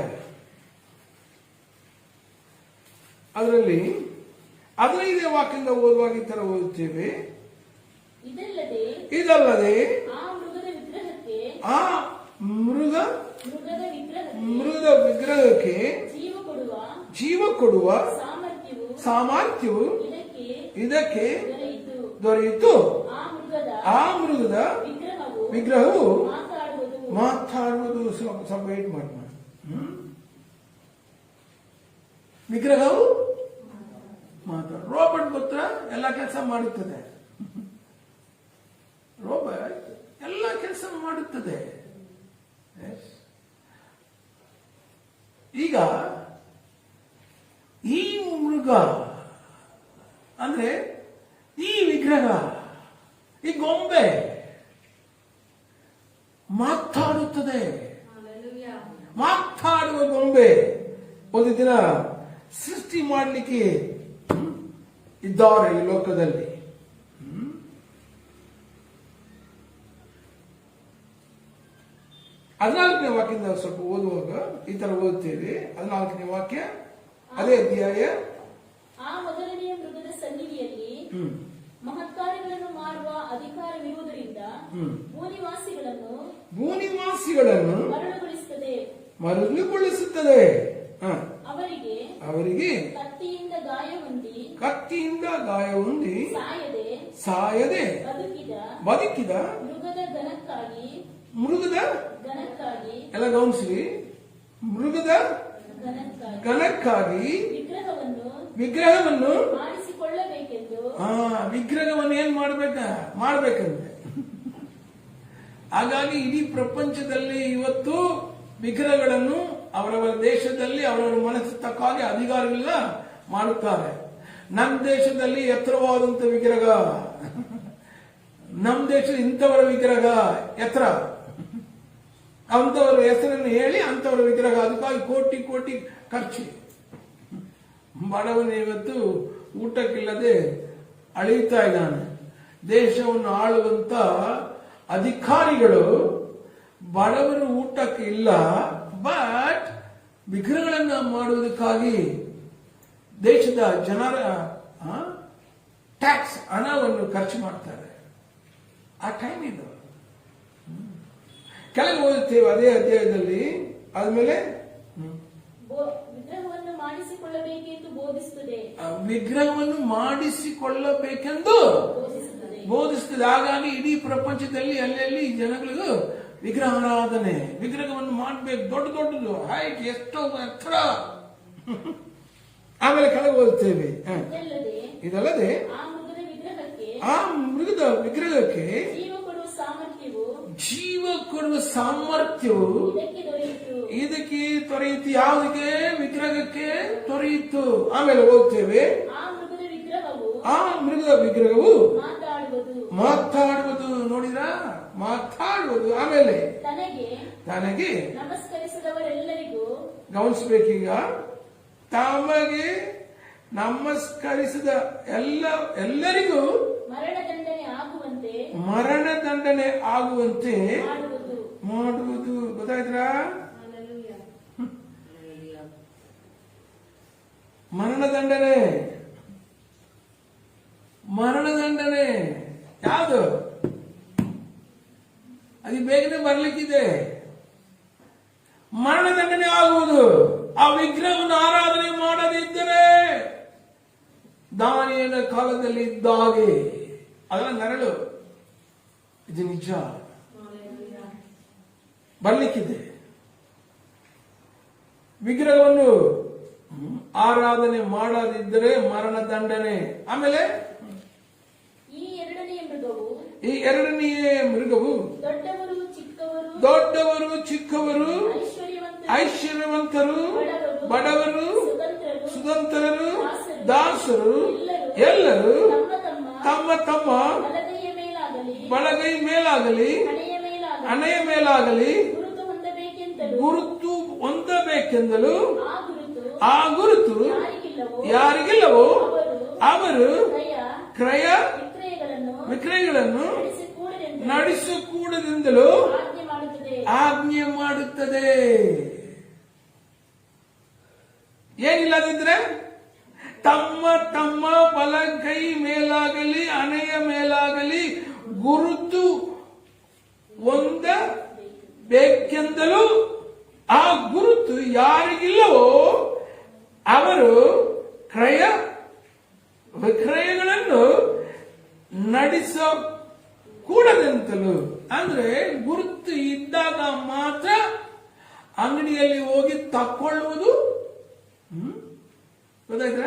ಅದರಲ್ಲಿ 15ನೇ ವಾಕ್ಯದಿಂದ ಓದುವಾಗ ಈ ತರ ಓದುತ್ತೇವೆ. ಇದಲ್ಲದೆ ಆ ಮೃಗದ ವಿಗ್ರಹಕ್ಕೆ ಜೀವ ಕೊಡುವ ಸಾಮರ್ಥ್ಯವು ಇದಕ್ಕೆ ದೊರೆಯಿತು. ಆ ಮೃಗದ ವಿಗ್ರಹವು ಮಾತಾಡುವುದು. ಸ್ವಲ್ಪ ವೇಟ್ ಮಾಡಿ. ವಿಗ್ರಹವು ಮಾತಾಡ. ರೋಬೋಟ್ ಗೊತ್ತಾ ಎಲ್ಲ ಕೆಲಸ ಮಾಡುತ್ತದೆ. ರೋಬೋಟ್ ಎಲ್ಲ ಕೆಲಸ ಮಾಡುತ್ತದೆ. ಈಗ ಈ ಮೃಗ ಅಂದ್ರೆ ಈ ವಿಗ್ರಹ, ಈ ಗೊಂಬೆ ಮಾತಾಡುತ್ತದೆ. ಮಾತಾಡುವ ಗೊಂಬೆ ಒಂದು ದಿನ ಸೃಷ್ಟಿ ಮಾಡಲಿಕ್ಕೆ ಇದ್ದಾರೆ ಈ ಲೋಕದಲ್ಲಿ. 14ನೇ ವಾಕ್ಯದಿಂದ ಸ್ವಲ್ಪ ಓದುವಾಗ ಈ ತರ ಓದುತ್ತೇವೆ. 14ನೇ ವಾಕ್ಯ ಅದೇ ಅಧ್ಯಾಯ. ಆ ಮೊದಲನೆಯ ಮೃಗದ ಸನ್ನಿಧಿಯಲ್ಲಿ ಮಹತ್ಕಾರ್ಯಗಳನ್ನು ಮಾಡುವ ಅಧಿಕಾರವಿರುವುದರಿಂದ ಭೂನಿವಾಸಿಗಳನ್ನು ಮರಳುಗೊಳಿಸುತ್ತದೆ. ಅವರಿಗೆ ಕತ್ತಿಯಿಂದ ಗಾಯ ಹೊಂದಿ ಸಾಯದೆ ಬದುಕಿದ ಮೃಗದ ಎಲ್ಲ ಗಮನಿಸಿ. ಮೃಗದ ಘನಕ್ಕಾಗಿ ವಿಗ್ರಹವನ್ನು ವಿಗ್ರಹವನ್ನು ಏನ್ ಮಾಡ್ಬೇಕಂದ್ರೆ. ಹಾಗಾಗಿ ಇಡೀ ಪ್ರಪಂಚದಲ್ಲಿ ಇವತ್ತು ವಿಗ್ರಹಗಳನ್ನು ಅವರವರ ದೇಶದಲ್ಲಿ ಅವರವರ ಮನಸ್ಸು ತಕ್ಕಾಗಿ ಅಧಿಕಾರಿಗಳ ಮಾಡುತ್ತಾರೆ. ನಮ್ಮ ದೇಶದಲ್ಲಿ ಎತ್ತರವಾದಂತ ವಿಗ್ರಹ, ನಮ್ಮ ದೇಶದ ಇಂಥವರ ವಿಗ್ರಹ ಎತ್ತರ, ಅಂತವರ ಹೆಸರನ್ನು ಹೇಳಿ ಅಂತವರ ವಿಗ್ರಹ, ಅದಕ್ಕಾಗಿ ಕೋಟಿ ಕೋಟಿ ಖರ್ಚು. ಬಡವನು ಇವತ್ತು ಊಟಕ್ಕಿಲ್ಲದೆ ಅಳೆಯುತ್ತಾ ಇದ್ದಾನೆ. ದೇಶವನ್ನು ಆಳುವಂತ ಅಧಿಕಾರಿಗಳು ಬಡವರು ಊಟಕ್ಕೆ ಇಲ್ಲ, ಬಟ್ ವಿಗ್ರಹಗಳನ್ನ ಮಾಡುವುದಕ್ಕಾಗಿ ದೇಶದ ಜನರ ಟ್ಯಾಕ್ಸ್ ಹಣವನ್ನು ಖರ್ಚು ಮಾಡ್ತಾರೆ. ಆ ಟೈಮ್ ಇದು. ಕೆಳಗೆ ಓದುತ್ತೇವೆ ಅದೇ ಅಧ್ಯಾಯದಲ್ಲಿ. ಆದ್ಮೇಲೆ ವಿಗ್ರಹವನ್ನು ಮಾಡಿಸಿಕೊಳ್ಳಬೇಕೆಂದು ಬೋಧಿಸುತ್ತದೆ. ಹಾಗಾಗಿ ಇಡೀ ಪ್ರಪಂಚದಲ್ಲಿ ಅಲ್ಲೆಲ್ಲಿ ಜನಗಳಿಗೂ ವಿಗ್ರಹಾರಾಧನೆ, ವಿಗ್ರಹವನ್ನು ಮಾಡಬೇಕು, ದೊಡ್ಡದು ಹೈಟ್ ಎಷ್ಟೋ ಎತ್ತರ. ಆಮೇಲೆ ಕೆಳಗೆ ಓದುತ್ತೇವೆ. ಇದಲ್ಲದೆ ಆ ಮೃಗದ ವಿಗ್ರಹಕ್ಕೆ ಜೀವ ಕೊಡುವ ಸಾಮರ್ಥ್ಯವು ಇದಕ್ಕೆ ತೊರೆಯಿತು. ಯಾವುದಕ್ಕೆ? ವಿಗ್ರಹಕ್ಕೆ ತೊರೆಯಿತು. ಆಮೇಲೆ ಓದ್ತೇವೆ, ಆ ಮೃಗದ ವಿಗ್ರಹವು ಮಾತಾಡುವುದು. ನೋಡಿದ್ರ, ಮಾತಾಡುವುದು. ಆಮೇಲೆ ತನಗೆ ನಮಸ್ಕರಿಸಿದವರೆಲ್ಲರಿಗೂ, ಗಮನಿಸಬೇಕೀಗ, ತಮಗೆ ನಮಸ್ಕರಿಸಿದ ಎಲ್ಲರಿಗೂ ಮರಣ ದಂಡನೆ ಆಗುವಂತೆ ಮಾಡುವುದು. ಗೊತ್ತಾಯ್ತಾ? ಮರಣದಂಡನೆ ಯಾವುದು? ಅದು ಬೇಗನೆ ಬರ್ಲಿಕ್ಕಿದೆ. ಮರಣದಂಡನೆ ಆಗುವುದು ಆ ವಿಗ್ರಹವನ್ನು ಆರಾಧನೆ ಮಾಡದಿದ್ದರೆ. ದಾನಿಯೇಲನ ಕಾಲದಲ್ಲಿ ಇದ್ದಾಗೆ ಅದರ ನೆರಳು ಇದು ನಿಜ ಬರ್ಲಿಕ್ಕಿದೆ. ವಿಗ್ರಹವನ್ನು ಆರಾಧನೆ ಮಾಡದಿದ್ದರೆ ಮರಣದಂಡನೆ. ಆಮೇಲೆ ಈ ಎರಡನೆಯ ಮೃಗವು ದೊಡ್ಡವರು ಚಿಕ್ಕವರು, ಐಶ್ವರ್ಯವಂತರು, ಬಡವರು, ಸ್ವತಂತ್ರರು, ದಾಸರು ಎಲ್ಲರೂ ತಮ್ಮ ತಮ್ಮ ಬಲಗೈ ಮೇಲಾಗಲಿ ಹಣೆಯ ಮೇಲಾಗಲಿ ಗುರುತು ಹೊಂದಬೇಕೆಂದಲು, ಆ ಗುರುತು ಯಾರಿಗಿಲ್ಲವೋ ಅವರು ಕ್ರಯ ವಿಕ್ರಯಗಳನ್ನು ನಡೆಸಕೂಡದಿಂದಲೂ ಆಜ್ಞೆ ಮಾಡುತ್ತದೆ. ಏನಿಲ್ಲದಿದ್ರೆ ತಮ್ಮ ತಮ್ಮ ಬಲಗೈ ಮೇಲಾಗಲಿ ಹಣೆಯ ಮೇಲಾಗಲಿ ಗುರುತು ಹೊಂದಬೇಕೆಂದಲೂ, ಆ ಗುರುತು ಯಾರಿಗಿಲ್ಲವೋ ಅವರು ಕ್ರಯ ವಿಕ್ರಯಗಳನ್ನು ನಡೆಸಕೂಡದಂತಲೂ. ಅಂದ್ರೆ ಗುರುತು ಇದ್ದಾಗ ಮಾತ್ರ ಅಂಗಡಿಯಲ್ಲಿ ಹೋಗಿ ತಕ್ಕೊಳ್ಳುವುದು. ಗೊತ್ತಾಯ್ತ?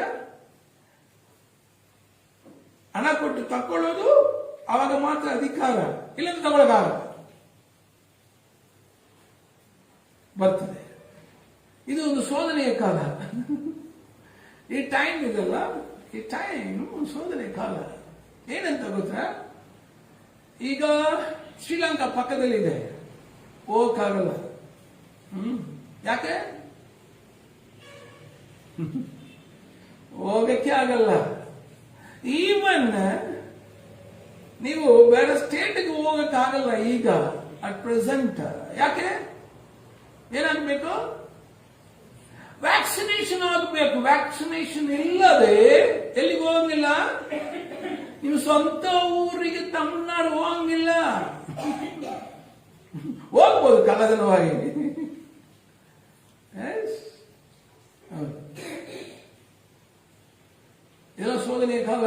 ಹಣ ಕೊಟ್ಟು ತಕ್ಕೊಳ್ಳೋದು ಅವಾಗ ಮಾತ್ರ ಅಧಿಕಾರ, ಇಲ್ಲಂದ್ರೆ ತಗೊಳಗಾರ ಬರ್ತದೆ. ಇದು ಒಂದು ಶೋಧನೆಯ ಕಾಲ. ಈ ಟೈಮ್ ಇದಲ್ಲ, ಈ ಟೈಮ್ ಒಂದು ಶೋಧನೆಯ ಕಾಲ. ಏನಂತ ಗೊತ್ತಾ? ಈಗ ಶ್ರೀಲಂಕಾ ಪಕ್ಕದಲ್ಲಿದೆ, ಹೋಗಕ್ಕಾಗಲ್ಲ. ಯಾಕೆ? ಹೋಗಕ್ಕೆ ಆಗಲ್ಲ. ಈವನ್ ನೀವು ಬೇರೆ ಸ್ಟೇಟ್ಗೆ ಹೋಗಕ್ಕಾಗಲ್ಲ ಈಗ ಅಟ್ ಪ್ರೆಸೆಂಟ್. ಯಾಕೆ? ಏನಾಗಬೇಕು? ವ್ಯಾಕ್ಸಿನೇಷನ್ ಆಗಬೇಕು. ವ್ಯಾಕ್ಸಿನೇಷನ್ ಇಲ್ಲದೆ ಎಲ್ಲಿಗೆ ಹೋಗಂಗಿಲ್ಲ. ನೀವು ಸ್ವಂತ ಊರಿಗೆ ತಮಿಳುನಾಡು ಹೋಗಂಗಿಲ್ಲ. ಹೋಗ್ಬೋದು ಕಳ್ಳತನವಾಗಿ. ಏನೋ ಶೋಧನೆಯ ಕಾಲ.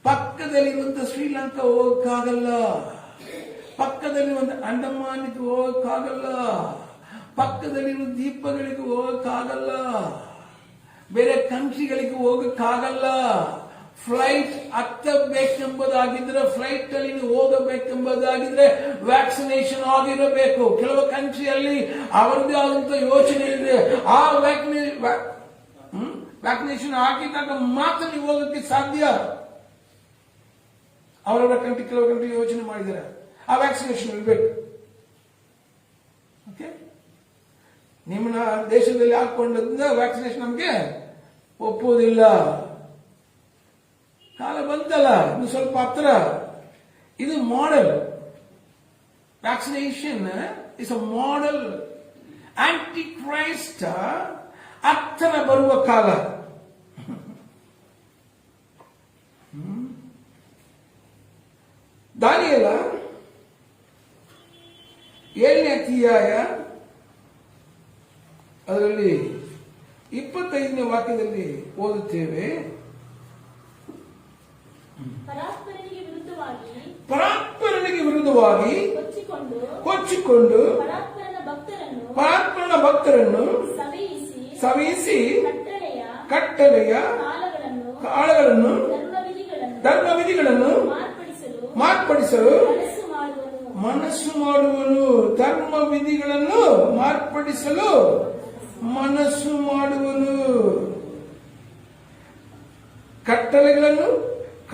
ಪಕ್ಕದಲ್ಲಿರುವಂತ ಶ್ರೀಲಂಕಾ ಹೋಗಕ್ಕಾಗಲ್ಲ, ಪಕ್ಕದಲ್ಲಿರುವಂತ ಅಂಡಮಾನ್ಗೆ ಹೋಗಕ್ಕಾಗಲ್ಲ, ಪಕ್ಕದಲ್ಲಿರುವ ದ್ವೀಪಗಳಿಗೆ ಹೋಗಕ್ಕಾಗಲ್ಲ, ಬೇರೆ ಕಂಟ್ರಿಗಳಿಗೆ ಹೋಗಕ್ಕಾಗಲ್ಲ. ಫ್ಲೈಟ್ ಹತ್ತಬೇಕೆಂಬುದಾಗಿದ್ರೆ, ಫ್ಲೈಟ್ ಅಲ್ಲಿ ಹೋಗಬೇಕೆಂಬುದಾಗಿದ್ರೆ ವ್ಯಾಕ್ಸಿನೇಷನ್ ಆಗಿರಬೇಕು. ಕೆಲವು ಕಂಟ್ರಿಯಲ್ಲಿ ಅವರದೇ ಆದಂತ ಯೋಚನೆ ಇದೆ. ಆ ವ್ಯಾಕ್ಸಿನೇಷನ್ ಹಾಕಿದಾಗ ಮಾತ್ರ ನೀವು ಹೋಗಕ್ಕೆ ಸಾಧ್ಯ. ಅವರವರ ಕಂಟ್ರಿ, ಕೆಲವು ಕಂಟ್ರಿ ಯೋಚನೆ ಮಾಡಿದ್ದಾರೆ ಆ ವ್ಯಾಕ್ಸಿನೇಷನ್ ಇರಬೇಕು. ಓಕೆ, ನಿಮ್ಮನ್ನ ದೇಶದಲ್ಲಿ ಹಾಕೊಂಡ್ರಿಂದ ವ್ಯಾಕ್ಸಿನೇಷನ್ ನಮಗೆ ಒಪ್ಪುವುದಿಲ್ಲ. ಕಾಲ ಬಂತಲ್ಲ, ಇನ್ನು ಸ್ವಲ್ಪ ಹತ್ರ. ಇದು model. Vaccination is a model. Anti Christ ಹತ್ತಿರ ಬರುವ ಕಾಲ. ದಾನಿಯೇಲ 7ನೇ ಅಧ್ಯಾಯ ಅದರಲ್ಲಿ 25ನೇ ವಾಕ್ಯದಲ್ಲಿ ಓದುತ್ತೇವೆ. ಪರಾತ್ಪರನಿಗೆ ವಿರುದ್ಧವಾಗಿ ಕೊಚ್ಚಿಕೊಂಡು ಪರಾತ್ಪರನ ಭಕ್ತರನ್ನು ಸವಿಸಿ ಕಟ್ಟಳೆಯ ಕಾಳಗಳನ್ನು ಧರ್ಮವಿಧಿಗಳನ್ನು ಮಾರ್ಪಡಿಸಲು ಮನಸ್ಸು ಮಾಡುವನು. ಧರ್ಮ ವಿಧಿಗಳನ್ನು ಮಾರ್ಪಡಿಸಲು ಮನಸ್ಸು ಮಾಡುವನು. ಕಟ್ಟಳೆಗಳನ್ನು,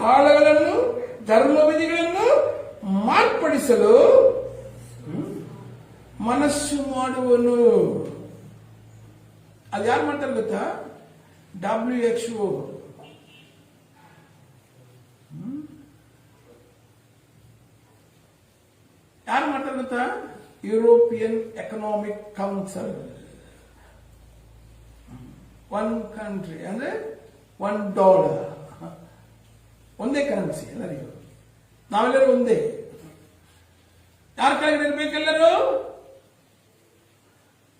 ಕಾಲಗಳನ್ನು, ಧರ್ಮ ವಿಧಿಗಳನ್ನು ಮಾರ್ಪಡಿಸಲು ಮನಸ್ಸು ಮಾಡುವನು. ಅದು ಯಾರು ಮಾಡ್ತಾರೆ ಗೊತ್ತಾ? WHO. ಯಾರು ಮಾಡ್ತಾರೆ ಗೊತ್ತಾ? European economic council. One country ಅಂದ್ರೆ $1. ಒಂದೇ ಕರೆನ್ಸಿ ಎಲ್ಲರಿಗೂ. ನಾವೆಲ್ಲರೂ ಒಂದೇ. ಯಾರ ಕೆಳಗಡೆ ಇರಬೇಕೆಲ್ಲರೂ?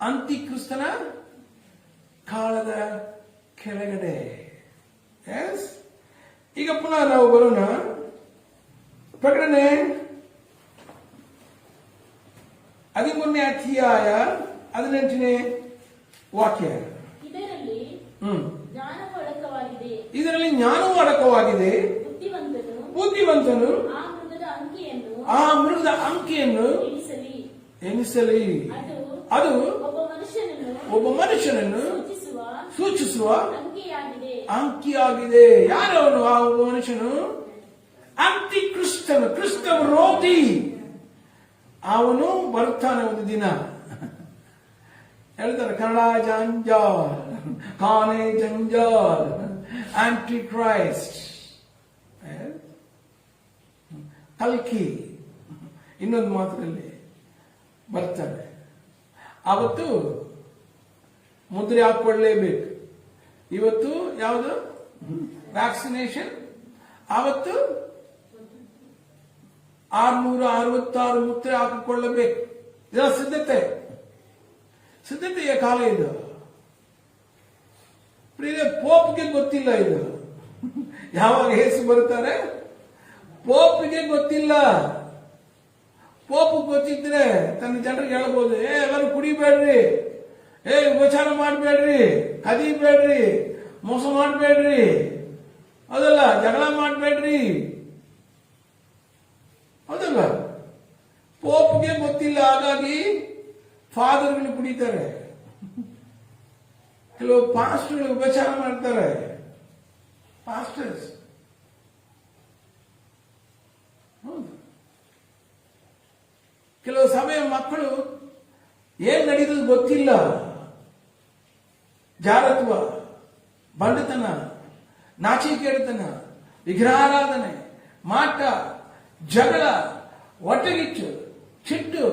ಅಂತಿಕ್ರಿಸ್ತನ ಕಾಲದ ಕೆಳಗಡೆ. ಎಸ್. ಈಗ ಪುನಃ ನಾವು ಬರೋಣ. ಪ್ರಕಟಣೆ 13ನೇ ಅಧ್ಯಾಯ 18ನೇ ವಾಕ್ಯ. ಇದರಲ್ಲಿ ಜ್ಞಾನವೂ ಅಡಕವಾಗಿದೆ. ಬುದ್ಧಿವಂತನು ಆ ಮೃಗದ ಅಂಕೆಯನ್ನು ಎಣಿಸಲಿ. ಅದು ಒಬ್ಬ ಮನುಷ್ಯನನ್ನು ಸೂಚಿಸುವ ಅಂಕಿಯಾಗಿದೆ. ಯಾರವನು ಆ ಒಬ್ಬ ಮನುಷ್ಯನು? ಅಂತಿಕ್ರಿಸ್ತನು, ಕ್ರಿಸ್ತ ವಿರೋಧಿ. ಅವನು ಬರ್ತಾನೆ ಒಂದು ದಿನ. ಹೇಳ್ತಾರೆ ಕನ್ನಡ ಜಂಜಾಲ್, ಕಾನೆ ಜಂಜಾಲ್, ಆಂಟಿ ಕ್ರೈಸ್ಟ್, ಕಲ್ಕಿ. ಇನ್ನೊಂದು ಮಾತ್ರದಲ್ಲಿ ಬರ್ತಾರೆ. ಅವತ್ತು ಮುದ್ರೆ ಹಾಕೊಳ್ಳೇಬೇಕು. ಇವತ್ತು ಯಾವುದು? ವ್ಯಾಕ್ಸಿನೇಷನ್. ಅವತ್ತು 666 ಮುದ್ರೆ ಹಾಕಿಕೊಳ್ಳಬೇಕು. ಇದರ ಸಿದ್ಧತೆಯ ಕಾಲ ಇದು. ಪೋಪ್ಗೆ ಗೊತ್ತಿಲ್ಲ ಇದು ಯಾವಾಗ ಹೇಸು ಬರ್ತಾರೆ. ಪೋಪ್ಗೆ ಗೊತ್ತಿಲ್ಲ. ಪೋಪ್ ಗೊತ್ತಿದ್ರೆ ತನ್ನ ಜನರಿಗೆ ಹೇಳ್ಬೋದು, ಎಲ್ಲರೂ ಕುಡಿಬೇಡ್ರಿ, ಉಪಚಾರ ಮಾಡಬೇಡ್ರಿ, ಕದಿಬೇಡ್ರಿ, ಮೋಸ ಮಾಡಬೇಡ್ರಿ, ಹೌದಲ್ಲ, ಜಗಳ ಮಾಡಬೇಡ್ರಿ, ಹೌದಲ್ಲ. ಪೋಪ್ಗೆ ಗೊತ್ತಿಲ್ಲ. ಹಾಗಾಗಿ ಫಾದರ್ಗಳು ಕುಡಿತಾರೆ, ಕೆಲವು ಪಾಸ್ಟರ್ಗಳು ಉಪಚಾರ ಮಾಡ್ತಾರೆ. ಪಾಸ್ಟರ್ಸ್ ಹೌದು. ಕೆಲವು ಸಭೆಯ ಮಕ್ಕಳು ಏನ್ ನಡೀತದ ಗೊತ್ತಿಲ್ಲ. ಜಾರತ್ವ, ಬಂಡತನ, ನಾಚಿಕೆತನ, ವಿಗ್ರಹಾರಾಧನೆ, ಮಾಟ, ಜಗಳ, ಒಟ್ಟಗಿಚ್ಚು, ಚಿಟ್ಟು,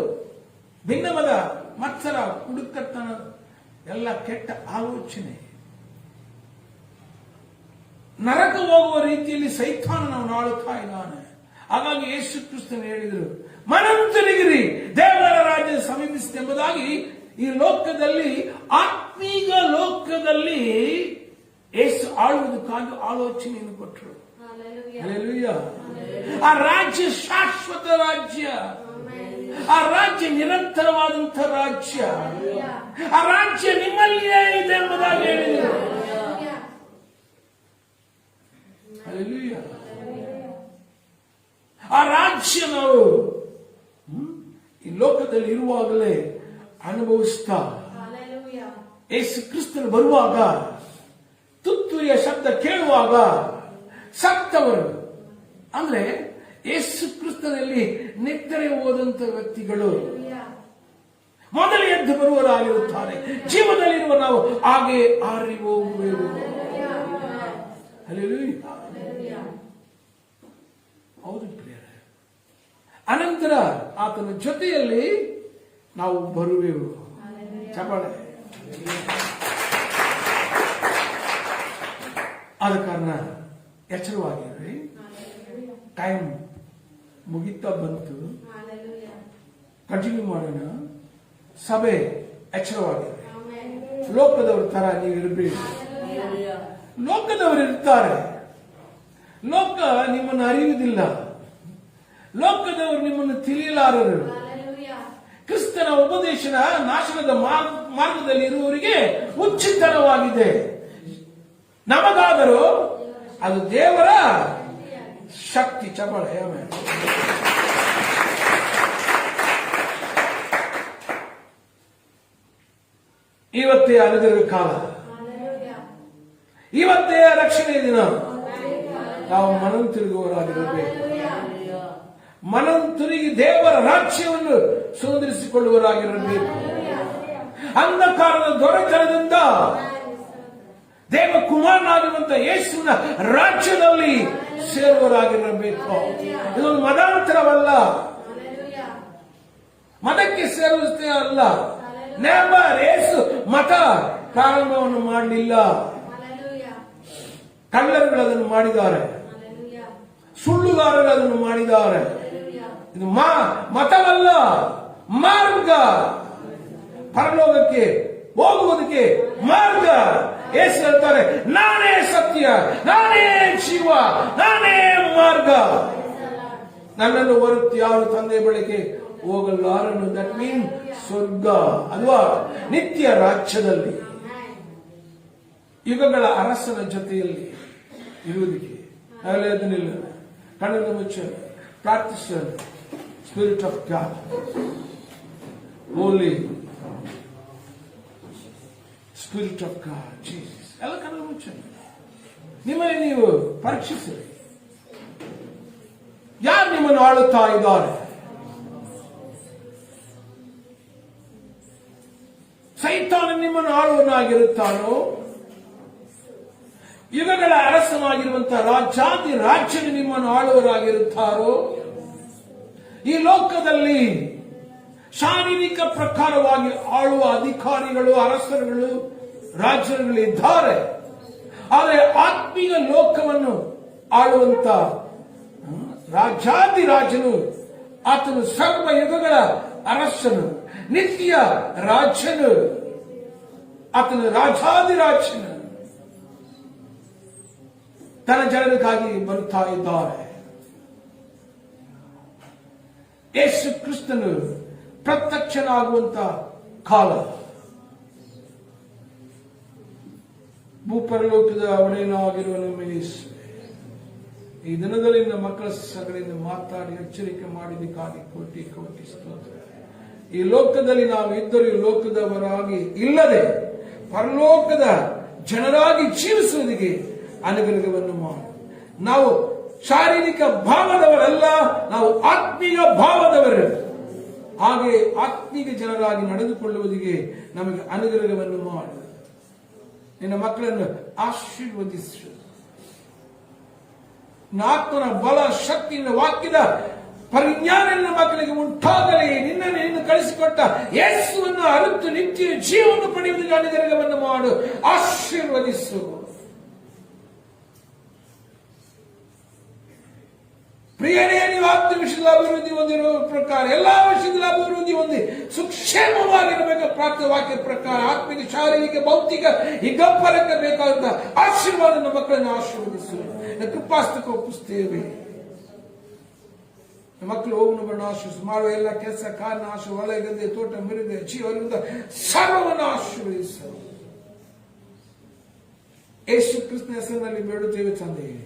ಭಿನ್ನಮದ, ಮತ್ಸರ, ಕುಡುಕತನ, ಎಲ್ಲ ಕೆಟ್ಟ ಆಲೋಚನೆ. ನರಕ ಹೋಗುವ ರೀತಿಯಲ್ಲಿ ಸೈತಾನನನ್ನು ಆಳುತ್ತಾ ಇದ್ದಾನೆ. ಹಾಗಾಗಿ ಯೇಸು ಕ್ರಿಸ್ತನು ಹೇಳಿದರು, ಮನಂತರಿಗಿರಿ, ದೇವರ ರಾಜ್ಯ ಸಮೀಪಿಸಿದೆ ಎಂಬುದಾಗಿ. ಈ ಲೋಕದಲ್ಲಿ, ಆತ್ಮೀಕ ಲೋಕದಲ್ಲಿ ಯೇಸು ಆಳುವುದಕ್ಕಾಗಿ ಆಲೋಚನೆಯನ್ನು ಕೊಟ್ಟರು. ಹಲ್ಲೆಲೂಯಾ. ಆ ರಾಜ್ಯ ಶಾಶ್ವತ ರಾಜ್ಯ, ಆ ರಾಜ್ಯ ನಿರಂತರವಾದಂಥ ರಾಜ್ಯ, ಆ ರಾಜ್ಯ ನಿಮ್ಮಲ್ಲಿಯೇ ಇದೆ ಎಂಬುದಾಗಿ ಹೇಳಿದರು. ಹಲ್ಲೆಲೂಯಾ. ಆ ರಾಜ್ಯ ನಾವು ಈ ಲೋಕದಲ್ಲಿ ಇರುವಾಗಲೇ ಅನುಭವಿಸ್ತಾ, ಯೇಸು ಕ್ರಿಸ್ತನು ಬರುವಾಗ, ತುತ್ತೂರಿಯ ಶಬ್ದ ಕೇಳುವಾಗ ಸತ್ತವರು ಅಂದ್ರೆ ಯೇಸು ಕ್ರಿಸ್ತನಲ್ಲಿ ನಿದ್ರೆ ಹೋದಂತ ವ್ಯಕ್ತಿಗಳು ಮೊದಲು ಎದ್ದು ಬರುವರಾಗಿರುತ್ತಾರೆ. ಜೀವದಲ್ಲಿರುವ ನಾವು ಹಾಗೆ ಆರಿ ಹೋಗುವೆವು. ಹೌದು ಪ್ರಿಯರೇ. ಅನಂತರ ಆತನ ಜೊತೆಯಲ್ಲಿ ನಾವು ಬರುವೆವು. ಚಪಳೆ. ಆದ ಕಾರಣ ಎಚ್ಚರವಾಗಿರ್ರಿ. ಟೈಮ್ ಮುಗಿತಾ ಬಂತು. ಕಂಟಿನ್ಯೂ ಮಾಡೋಣ. ಸಭೆ ಎಚ್ಚರವಾಗಿರ್ರಿ. ಲೋಕದವ್ರ ತರ ನೀವು ಇರಬೇಕು. ಲೋಕದವರು ಇರ್ತಾರೆ. ಲೋಕ ನಿಮ್ಮನ್ನು ಅರಿಯುವುದಿಲ್ಲ. ಲೋಕದವರು ನಿಮ್ಮನ್ನು ತಿಳಿಯಲಾರರು. ಕ್ರಿಸ್ತನ ಉಪದೇಶದ ನಾಶನದ ಮಾರ್ಗದಲ್ಲಿ ಇರುವವರಿಗೆ ಉಚಿತವಾಗಿದೆ. ನಮಗಾದರೂ ಅದು ದೇವರ ಶಕ್ತಿ. ಚಪಳೆ. ಇವತ್ತೇ ಅನುಗ್ರಹ ಕಾಲ, ಇವತ್ತೇ ರಕ್ಷಣೆಯ ದಿನ. ನಾವು ಮನಂ ತಿರುಗುವವರಾಗಿರಬೇಕು. ಮನಂ ತಿರುಗಿ ದೇವರ ರಾಜ್ಯವನ್ನು ಸುಂದರಿಸಿಕೊಳ್ಳುವವರಾಗಿರಬೇಕು. ಅಂಧಕಾರದ ದೊರೆತನದಿಂದ ದೇವಕುಮಾರನಾಗಿರುವಂತಹ ಯೇಸುವಿನ ರಾಜ್ಯದಲ್ಲಿ ಸೇರುವವರಾಗಿರಬೇಕು. ಇದೊಂದು ಮತಾಂತರವಲ್ಲ, ಮತಕ್ಕೆ ಸೇರುವುದೇ ಅಲ್ಲ. ನೆವರ್ ಯೇಸು ಮತ ಪ್ರಾರಂಭವನ್ನು ಮಾಡಲಿಲ್ಲ. ಕಳ್ಳರುಗಳು ಅದನ್ನು ಮಾಡಿದ್ದಾರೆ, ಸುಳ್ಳುಗಾರರು ಅದನ್ನು ಮಾಡಿದ್ದಾರೆ. ಇದು ಮತವಲ್ಲ, ಮಾರ್ಗ. ಪರಲೋಕಕ್ಕೆ ಹೋಗುವುದಕ್ಕೆ ಮಾರ್ಗ. ಯೇಸು ಹೇಳ್ತಾರೆ, ನಾನೇ ಸತ್ಯ, ನಾನೇ ಜೀವ, ನಾನೇ ಮಾರ್ಗ. ನನ್ನನ್ನು ಹೊರತು ಯಾರು ತಂದೆ ಬಳಿಗೆ ಹೋಗಲಾರನು. ದಟ್ ಮೀನ್ ಸ್ವರ್ಗ ಅಲ್ವಾ, ನಿತ್ಯ ರಾಜ್ಯದಲ್ಲಿ ಯುಗಗಳ ಅರಸನ ಜೊತೆಯಲ್ಲಿ ಇರುವುದಕ್ಕೆ. ಅದನ್ನಿಲ್ಲ, ಕಣ್ಣನ್ನು ಮುಚ್ಚ ಪ್ರಾರ್ಥಿಸೋಣ. Spirit of God, holy spirit of God, Jesus. ಎಲ್ಲ ಕಣ್ಣನ್ನು ಮುಚ್ಚ, ನಿಮ್ಮಲ್ಲಿ ನೀವು ಪರೀಕ್ಷಿಸಿರಿ. ಯಾರು ನಿಮ್ಮನ್ನು ಆಳುತ್ತಾ ಇದ್ದಾರೆ? ಸೈತಾನ ನಿಮ್ಮನ್ನು ಆಳುವನಾಗಿರುತ್ತಾನೋ? ಯುಗಗಳ ಅರಸನಾಗಿರುವಂತಹ ರಾಜ್ಯಾದಿ ರಾಜ್ಯದ ನಿಮ್ಮನ್ನು ಆಳುವರಾಗಿರುತ್ತಾರೋ? ಈ ಲೋಕದಲ್ಲಿ ಶಾರೀರಿಕ ಪ್ರಕಾರವಾಗಿ ಆಳುವ ಅಧಿಕಾರಿಗಳು, ಅರಸರುಗಳು, ರಾಜ್ಯಗಳಿದ್ದಾರೆ. ಆದರೆ ಆತ್ಮೀಯ ಲೋಕವನ್ನು ಆಳುವಂತ ರಾಜ್ಯಾದಿ ರಾಜನು, ಆತನು ಸರ್ವ ಯುಗಗಳ ಅರಸನು, ನಿತ್ಯ ರಾಜ್ಯನು, ಆತನು ರಾಜಾದಿರಾಜನು. ತನ್ನ ಜನರಿಗಾಗಿ ಬರುತ್ತಾ ಇದ್ದಾರೆ. ಯೇಸು ಕ್ರಿಸ್ತನು ಪ್ರತ್ಯಕ್ಷನಾಗುವಂತ ಕಾಲ. ಭೂಪರಲೋಕದ ಒಡೆಯನಾಗಿರುವ ನಮ್ಮ ಯೇಸು, ಈ ದಿನದಲ್ಲಿ ನಮ್ಮ ಮಕ್ಕಳ ಸಗಳಿಂದ ಮಾತಾಡಿ ಎಚ್ಚರಿಕೆ ಮಾಡಿದಕ್ಕಾಗಿ ಕೋಟಿ ಕೋಟಿ ಸ್ತೋತ್ರ. ಈ ಲೋಕದಲ್ಲಿ ನಾವು ಇದ್ದರೂ ಈ ಲೋಕದವರಾಗಿ ಇಲ್ಲದೆ ಪರಲೋಕದ ಜನರಾಗಿ ಜೀವಿಸುವುದಕ್ಕೆ ಅನುಗ್ರಹವನ್ನು ಮಾಡಿ. ನಾವು ಶಾರೀರಿಕ ಭಾವದವರಲ್ಲ, ನಾವು ಆತ್ಮೀಯ ಭಾವದವರು. ಹಾಗೆ ಆತ್ಮೀಯ ಜನರಾಗಿ ನಡೆದುಕೊಳ್ಳುವುದಕ್ಕೆ ನಮಗೆ ಅನುಗ್ರಹವನ್ನು ಮಾಡಿ. ನಿನ್ನ ಮಕ್ಕಳನ್ನು ಆಶೀರ್ವದಿಸು. ಆತ್ಮನ ಬಲ, ಶಕ್ತಿಯಿಂದ ವಾಕ್ಯದ ಪರಿಜ್ಞಾನ ನಿನ್ನ ಮಕ್ಕಳಿಗೆ ಉಂಟಾಗಲಿ. ನಿನ್ನನ್ನು ಕಳಿಸಿಕೊಟ್ಟ ಯೇಸುವನ್ನು ಅರಿತು ನಿತ್ಯ ಜೀವವನ್ನು ಪಡೆಯುವುದಕ್ಕೆ ಅನುಗ್ರಹವನ್ನು ಮಾಡು, ಆಶೀರ್ವದಿಸು. ಪ್ರಿಯರೇ, ನೀವು ಆತ್ಮ ವಿಷಯದ ಅಭಿವೃದ್ಧಿ ಹೊಂದಿರುವ ಪ್ರಕಾರ ಎಲ್ಲಾ ವಿಷಯದ ಅಭಿವೃದ್ಧಿ ಹೊಂದಿ ಸುಕ್ಷೇಮವಾಗಿರಬೇಕು. ಪ್ರಾರ್ಥನೆ ವಾಕ್ಯ ಪ್ರಕಾರ ಆತ್ಮಿಕ, ಶಾರೀರಿಕ, ಭೌತಿಕ ಈ ಗಬ್ಬರಕ್ಕೆ ಬೇಕಾದಂತ ಆಶೀರ್ವಾದ ನಮ್ಮ ಮಕ್ಕಳನ್ನು ಆಶೀರ್ವದಿಸು. ಕೃಪಾಸ್ತಕ ಒಪ್ಪಿಸ್ತೇವೆ. ಮಕ್ಕಳು ಹೋಗುವ ಬಣ್ಣ ಆಶೀರ್ವಿಸು. ಮಾಡುವ ಎಲ್ಲ ಕೆಲಸ ಕಾರ್ಯ ಆಶು, ಹೊಲ ಗದ್ದೆ, ತೋಟ, ಮಿರಿದೆ, ಜೀವನದಿಂದ ಸರ್ವವನ್ನು ಆಶೀರ್ವದಿಸು. ಯೇಸು ಕ್ರಿಸ್ತನ ಹೆಸರಿನಲ್ಲಿ ಬೇಡುತ್ತೇವೆ ತಂದೆಯೇ.